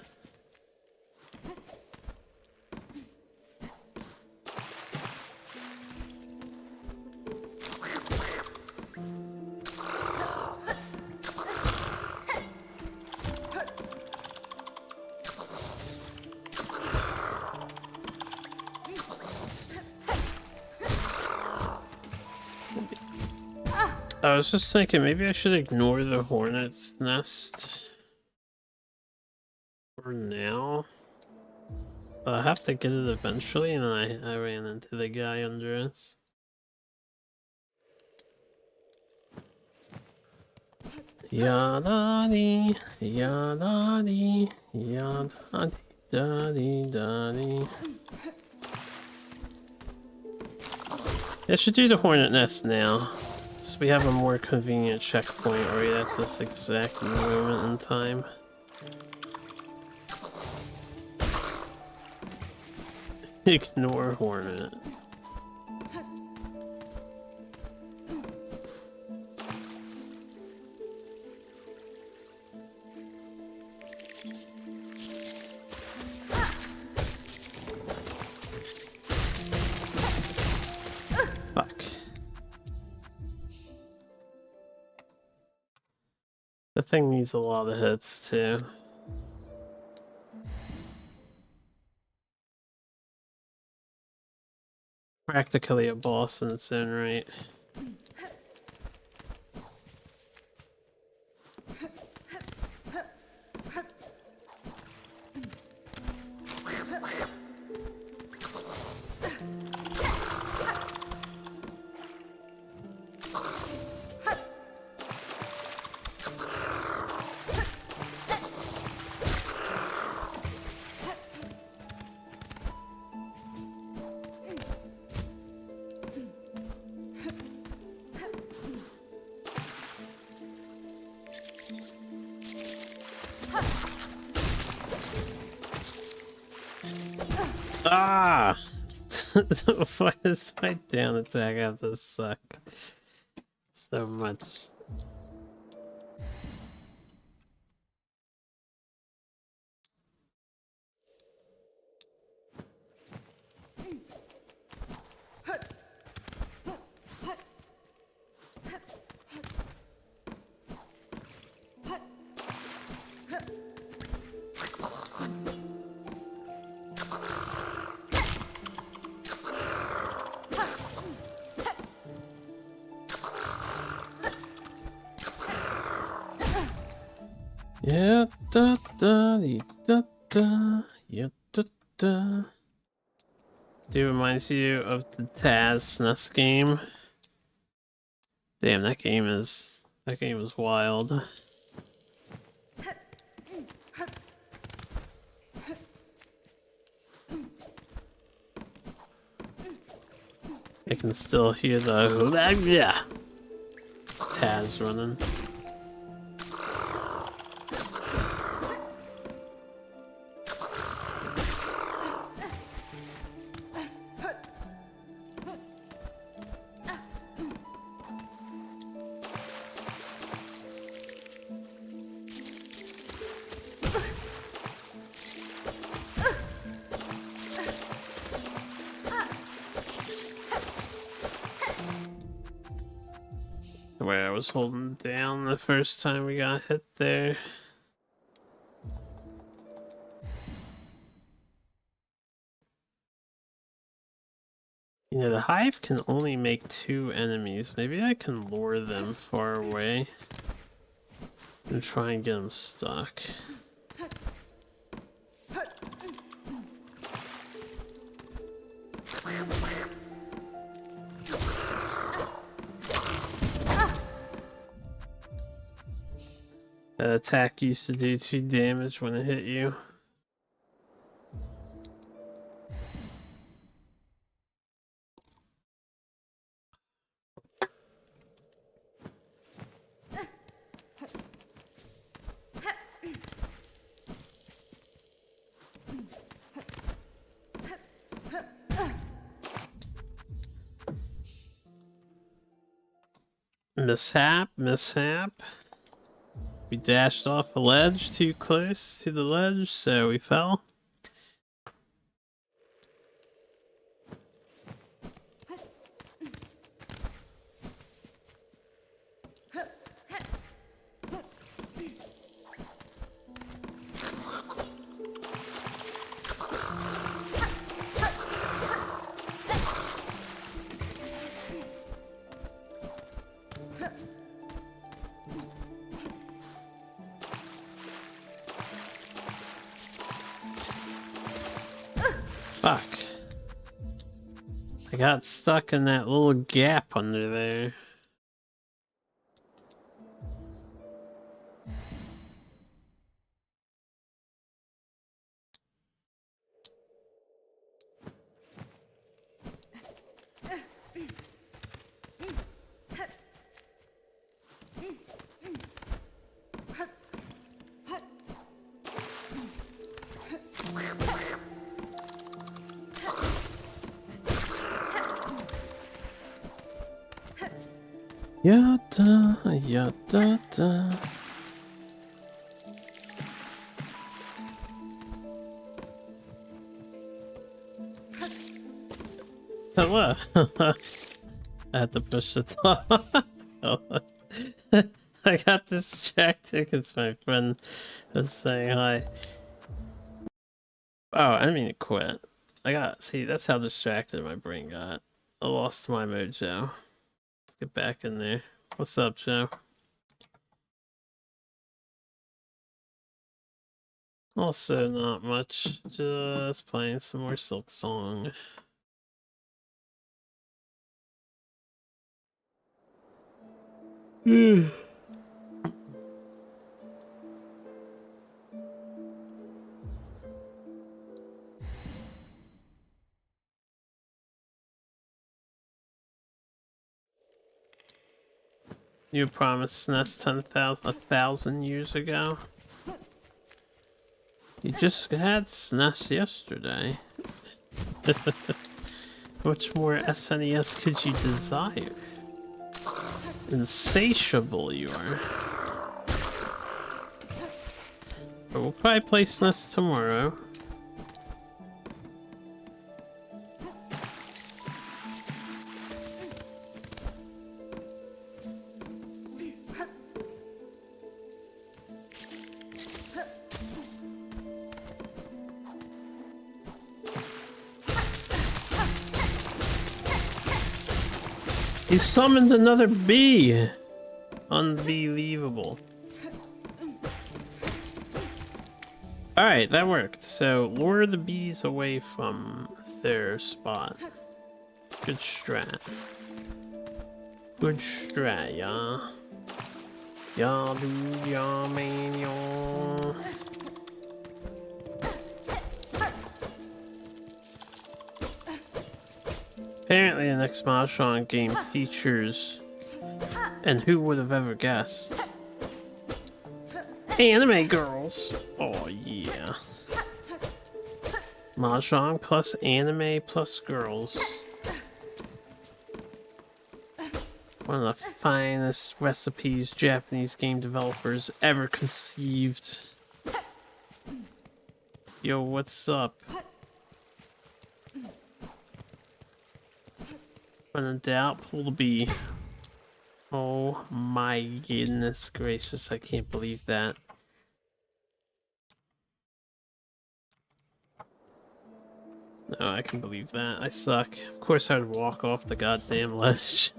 [SPEAKER 1] I was just thinking maybe I should ignore the hornet's nest for now. But I have to get it eventually, and I ran into the guy under us. Yada-dee, yada-dee, yada-dee-da-dee-da-dee. I should do the hornet nest now. So we have a more convenient checkpoint right at this exact moment in time. Ignore hornet. Fuck. The thing needs a lot of hits too. Practically a boss in its own right. Ah! Why does my down attack have to suck so much? Yeah, da da dee, da da, yeah, da da. Do reminds you of the Taz SNES game. Damn, that game is wild. I can still hear the Taz running. Where I was holding down the first time we got hit there. You know, the hive can only make 2 enemies. Maybe I can lure them far away and try and get them stuck. That attack used to do 2 damage when it hit you. Mishap. We dashed off a ledge too close to the ledge, so we fell. Fuck. I got stuck in that little gap under there. Yada, yada, da. Hello. I had to push the top. I got distracted because my friend was saying hi. Oh, I didn't mean to quit. See, that's how distracted my brain got. I lost my mojo. Let's get back in there. What's up, Joe? Also, not much. Just playing some more Silksong. You promised SNES 1,000 years ago. You just had SNES yesterday. Much more SNES could you desire? Insatiable you are. But we'll probably play SNES tomorrow. He summoned another bee! Unbelievable. Alright, that worked. So, lure the bees away from their spot. Good strat. Good strat, yeah. Yeah, dude, yeah, man, yeah. Apparently the next Mahjong game features, and who would have ever guessed, anime girls. Oh yeah. Mahjong plus anime plus girls. One of the finest recipes Japanese game developers ever conceived. Yo, what's up? When in doubt, pull the bee. Oh my goodness gracious, I can't believe that. No, I can believe that. I suck. Of course I'd walk off the goddamn ledge.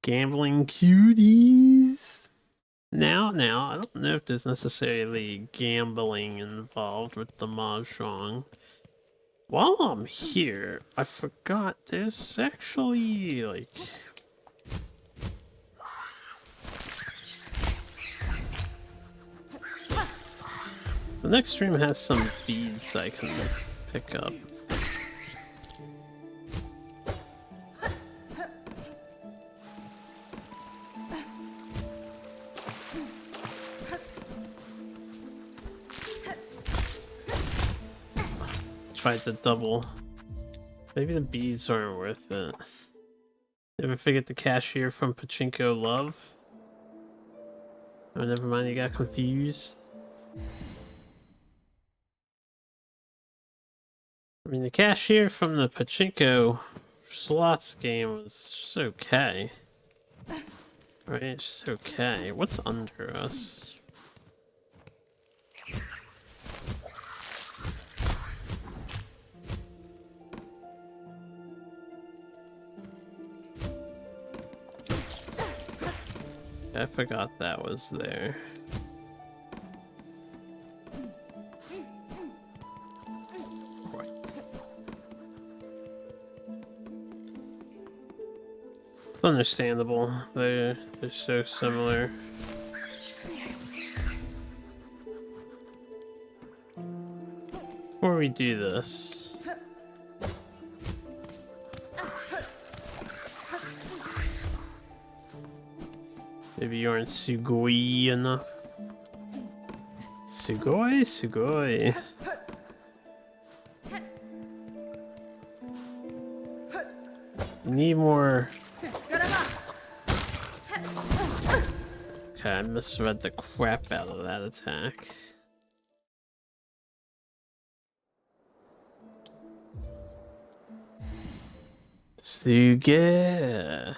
[SPEAKER 1] Gambling cuties. Now, I don't know if there's necessarily gambling involved with the Mahjong. While I'm here, I forgot there's actually, like... The next stream has some beads I can pick up. Tried to double. Maybe the beads aren't worth it. Ever forget the cashier from Pachinko Love? Oh, never mind, you got confused. I mean, the cashier from the pachinko slots game was just okay. Right, it's just okay. What's under us? I forgot that was there. It's understandable. They're so similar. Before we do this, maybe you aren't sugoi enough. Sugoi, sugoi. You need more. Okay, I misread the crap out of that attack. Suge.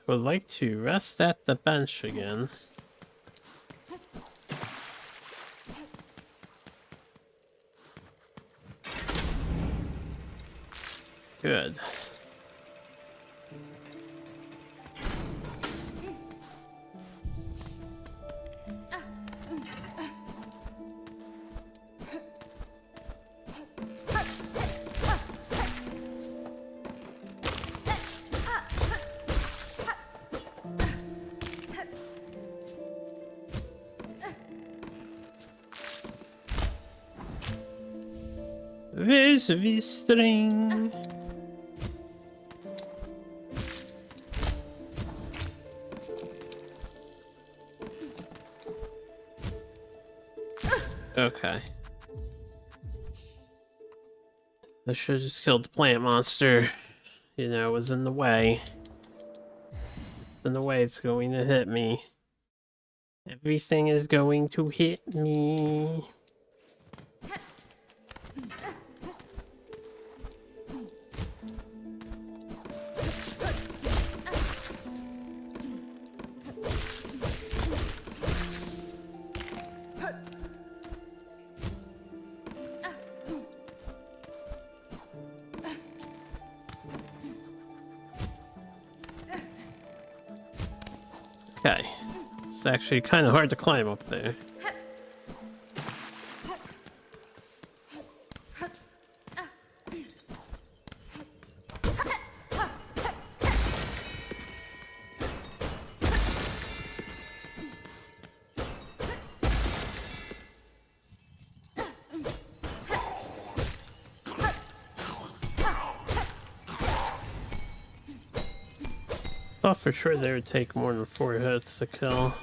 [SPEAKER 1] Would like to rest at the bench again. Good. Where's the string? Okay. I should have just killed the plant monster. You know, it was in the way. In the way, it's going to hit me. Everything is going to hit me. Okay. It's actually kind of hard to climb up there. Thought for sure they would take more than 4 hits to kill.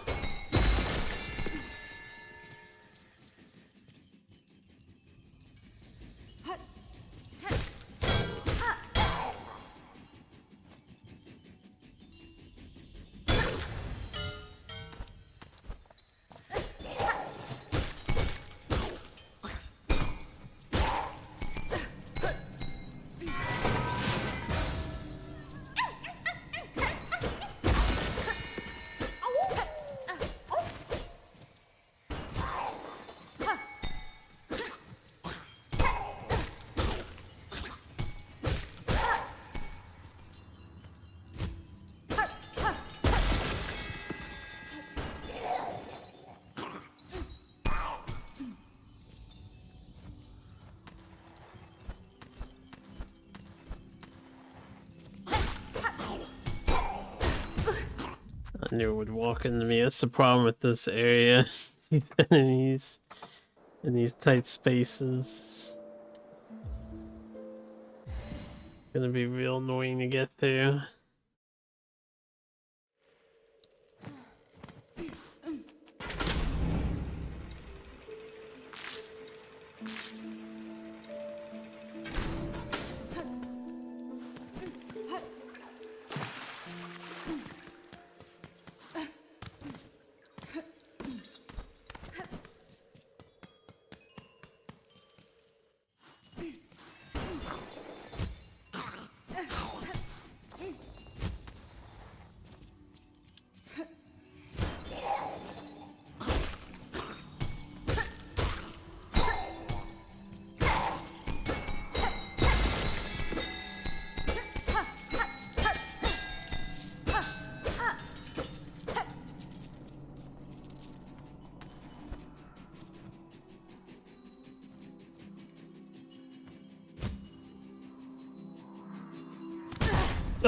[SPEAKER 1] I knew it would walk into me. That's the problem with this area. These enemies in these tight spaces. Gonna be real annoying to get through.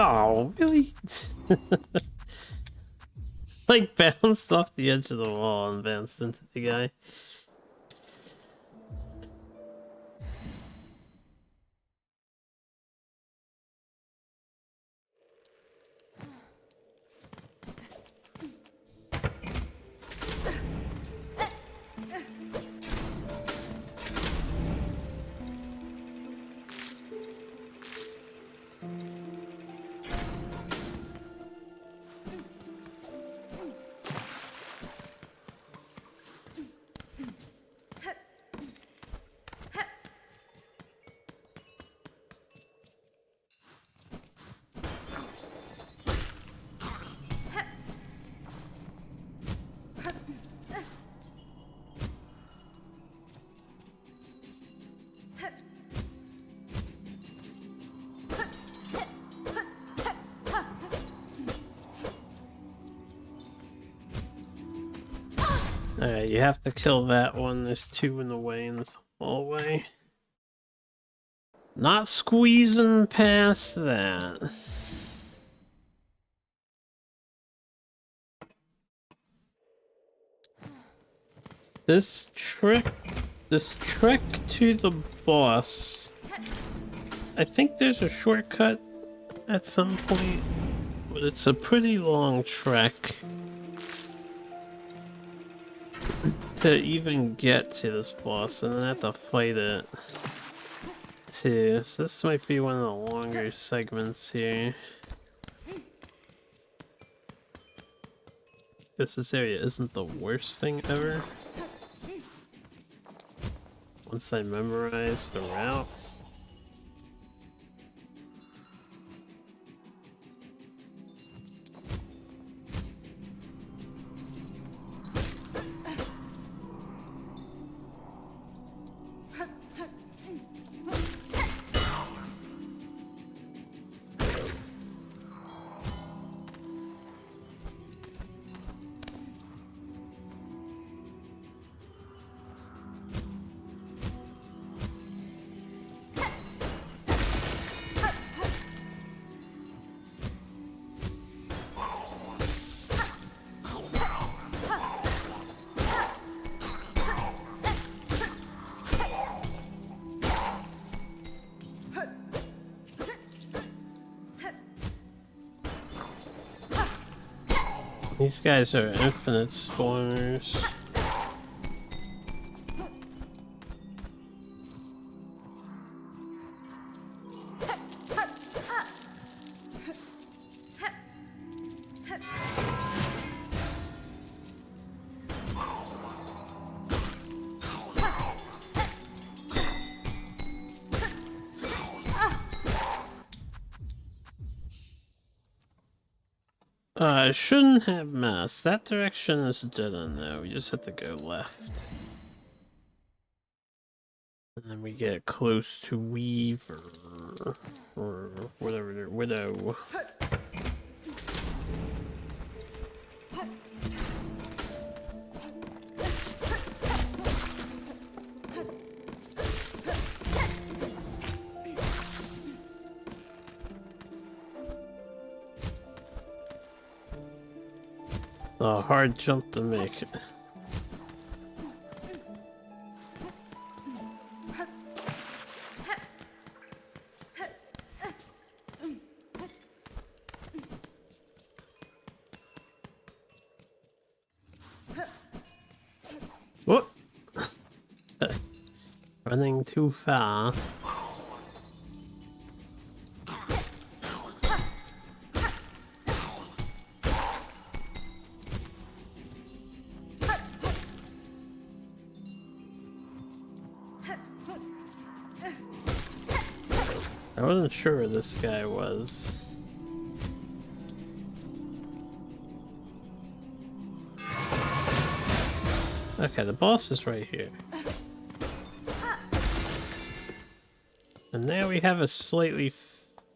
[SPEAKER 1] Oh, really? Like bounced off the edge of the wall and bounced into the guy. Alright, you have to kill that one. There's two in the way in this hallway. Not squeezing past that. This trick to the boss. I think there's a shortcut at some point, but it's a pretty long trek to even get to this boss, and then I have to fight it too. So this might be one of the longer segments here. This area isn't the worst thing ever. Once I memorize the route. These guys are infinite spawners. I shouldn't have messed. That direction is dead end now. We just have to go left. And then we get close to Weaver. Or whatever, Widow. A hard jump to make. Whoop! Running too fast. I wasn't sure where this guy was. Okay, the boss is right here. And now we have a slightly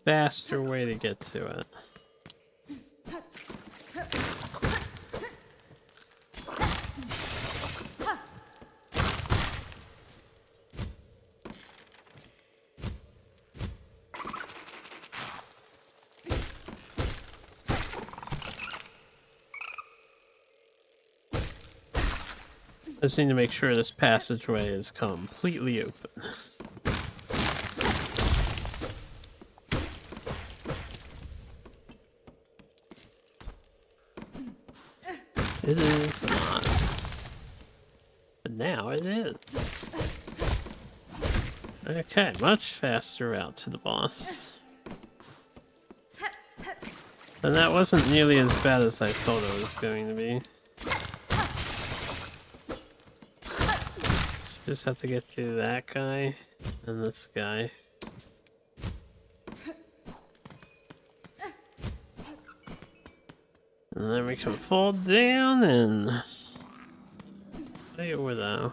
[SPEAKER 1] faster way to get to it. I just need to make sure this passageway is completely open. It is not. But now it is. Okay, much faster route to the boss. And that wasn't nearly as bad as I thought it was going to be. So just have to get through that guy and this guy. And then we can fall down and play over though.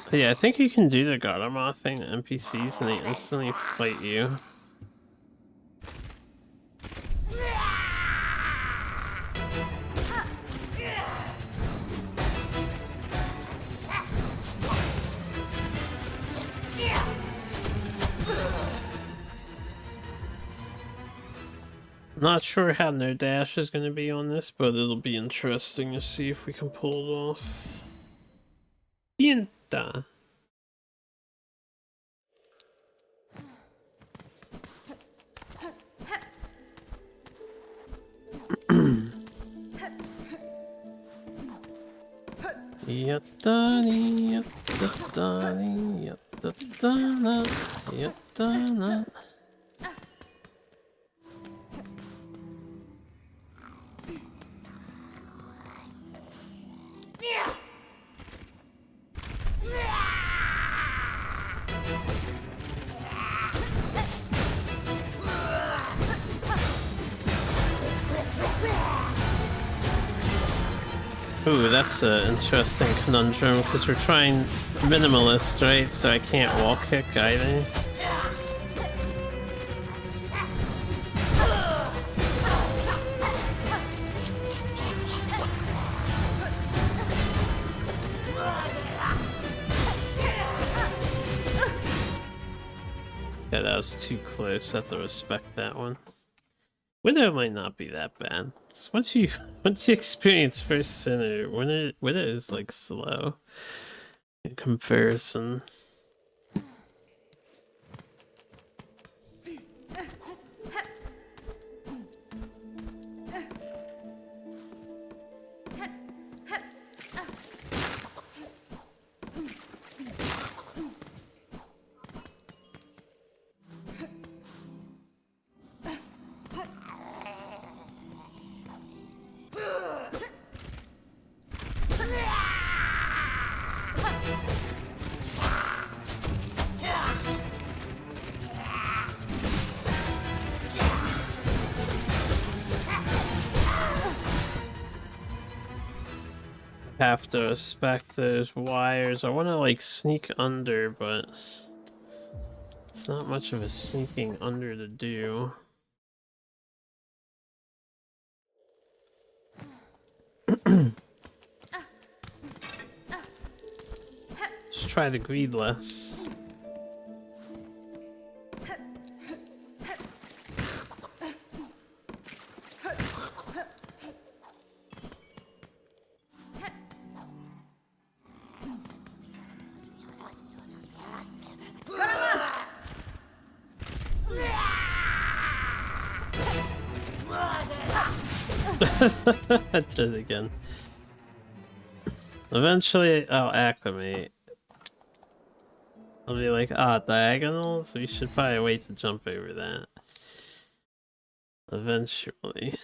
[SPEAKER 1] Yeah, I think you can do the Gardemoth thing to NPCs and they instantly fight you. I'm not sure how no dash is going to be on this, but it'll be interesting to see if we can pull it off. Pienta. Yattani, yattani, yattana, yattana. Ooh, that's an interesting conundrum because we're trying minimalist, right? So I can't wall kick either. Yeah, that was too close. I have to respect that one. Widow might not be that bad. So once you experience First Sinner, Widow is like slow in comparison. Have to respect those wires. I want to like sneak under, but it's not much of a sneaking under to do. Just try to greed less. I did it again. Eventually, I'll acclimate. I'll be like, diagonals? We should probably wait to jump over that. Eventually.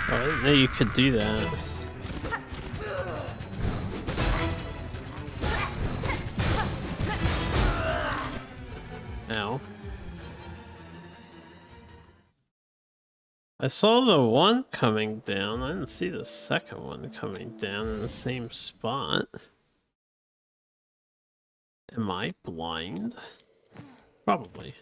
[SPEAKER 1] Oh, I didn't know you could do that. Ow. I saw the one coming down. I didn't see the second one coming down in the same spot. Am I blind? Probably.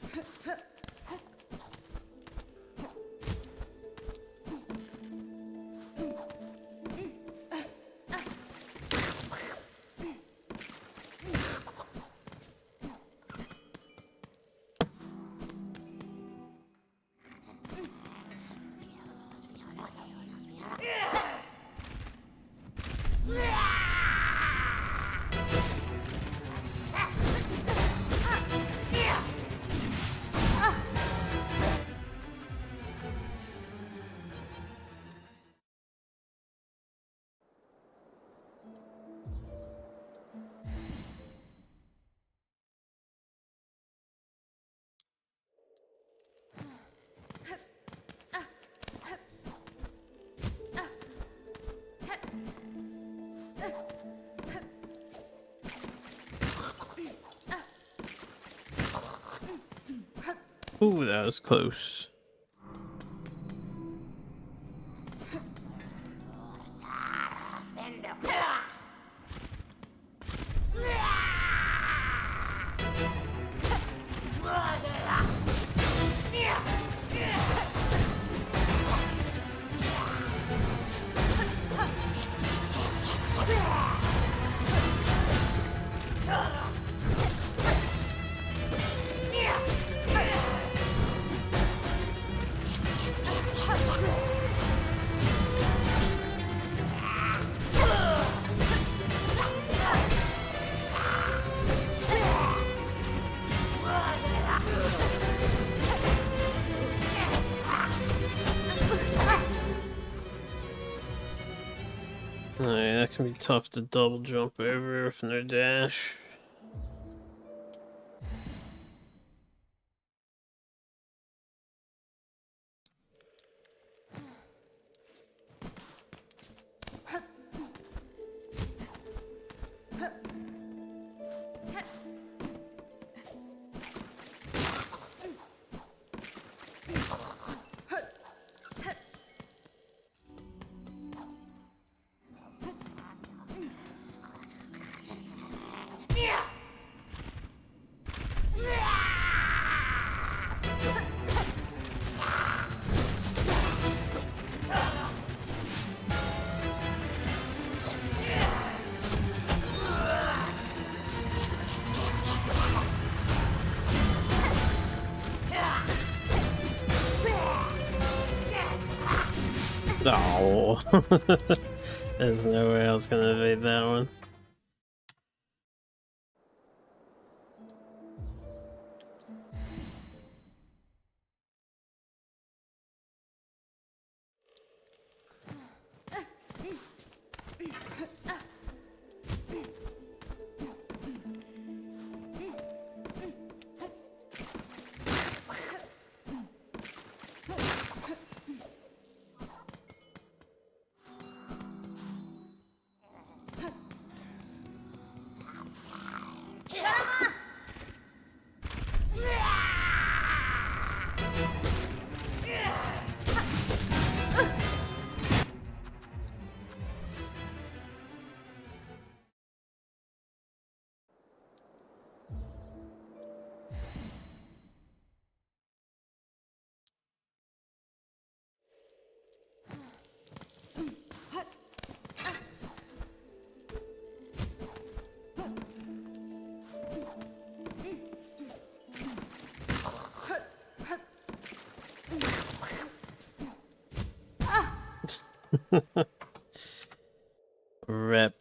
[SPEAKER 1] Ooh, that was close. Alright, that can be tough to double jump over with no dash. Oh, there's no way I was gonna evade that one. Rip.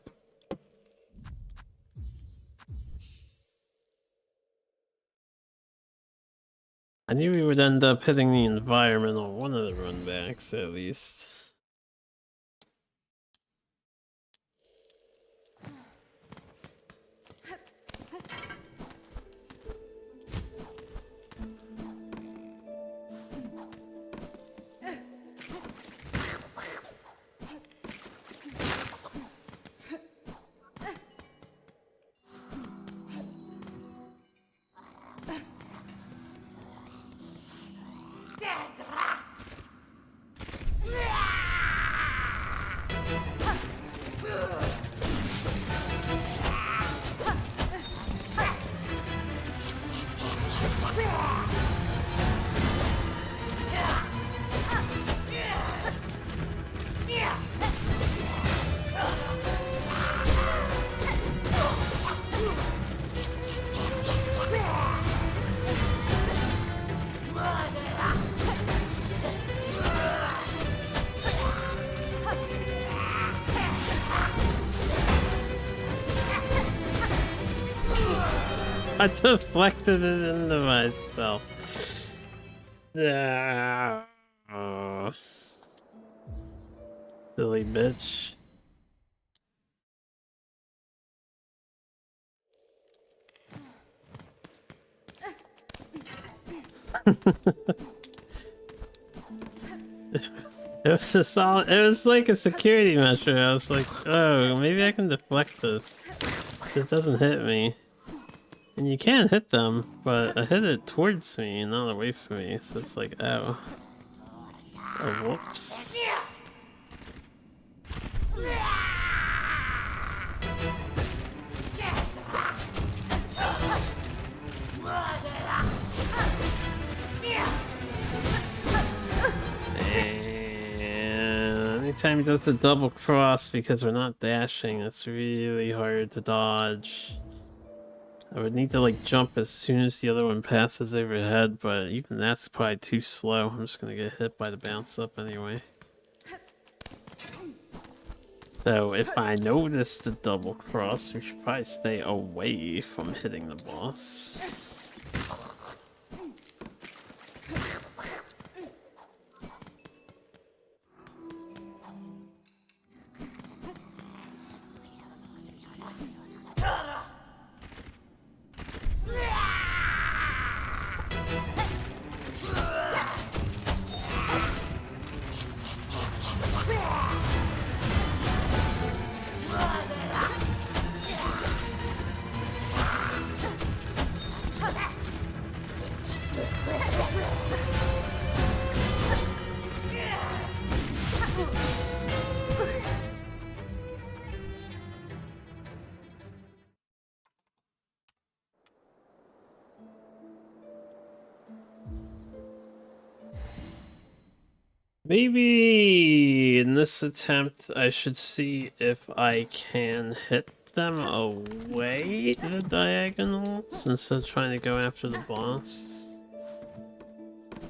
[SPEAKER 1] I knew we would end up hitting the environment on one of the runbacks at least. I deflected it into myself. Silly bitch. It was a solid. It was like a security measure. I was like, oh, maybe I can deflect this so it doesn't hit me. And you can hit them, but I hit it towards me, not away from me. So it's like, oh, oh, whoops. And anytime he does the double cross, because we're not dashing, it's really hard to dodge. I would need to like jump as soon as the other one passes overhead, but even that's probably too slow. I'm just gonna get hit by the bounce up anyway. So if I notice the double cross, we should probably stay away from hitting the boss. Maybe in this attempt I should see if I can hit them away the diagonals instead of trying to go after the boss.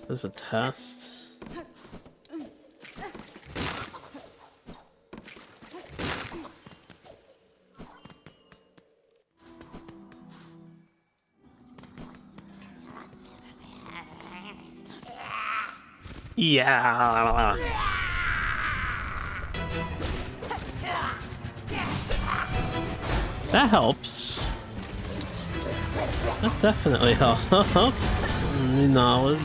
[SPEAKER 1] This is a test. Yeah. That helps. That definitely helps. New knowledge.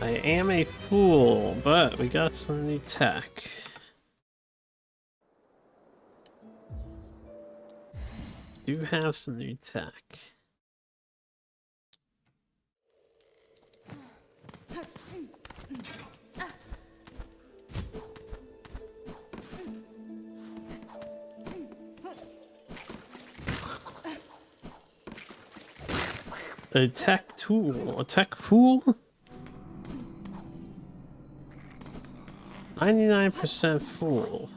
[SPEAKER 1] I am a fool, but we got some new tech. Do have some new tech. A tech tool. A tech fool? 99% fool.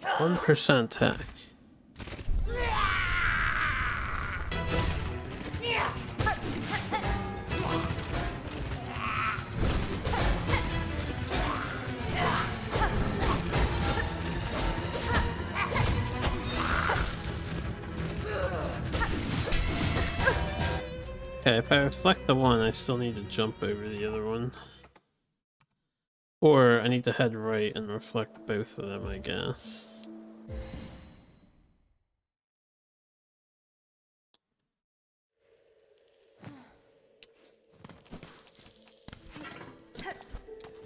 [SPEAKER 1] 1% tech. Okay, if I reflect the one, I still need to jump over the other one. Or I need to head right and reflect both of them, I guess.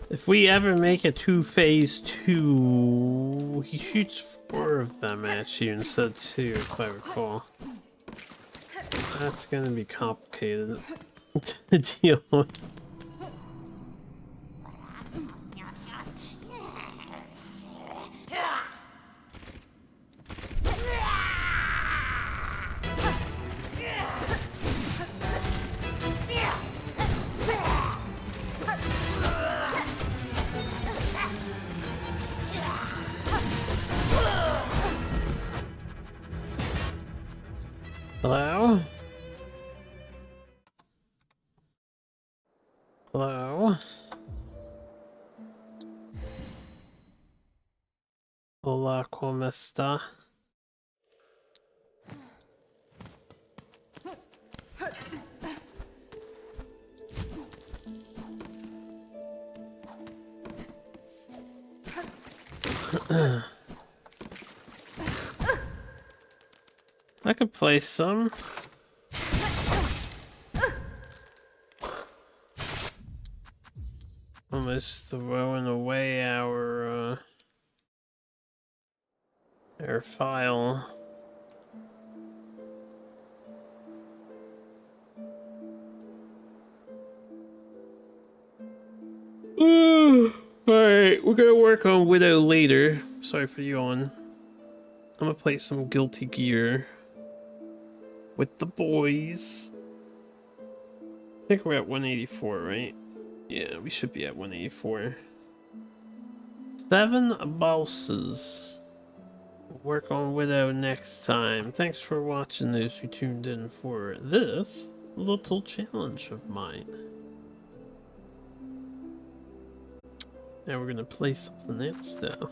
[SPEAKER 1] If we ever make it to phase 2, he shoots 4 of them at you instead of 2, if I recall. That's gonna be complicated to deal with. Hello? Hello? Hola, ¿cómo está? I could play some. Almost throwing away our file. Alright, we're gonna work on Widow later. Sorry for yawning. I'm gonna play some Guilty Gear with the boys. I think we're at 184, right? Yeah, we should be at 184. 7 bosses. Work on Widow next time. Thanks for watching those who tuned in for this little challenge of mine. Now we're gonna play something else though.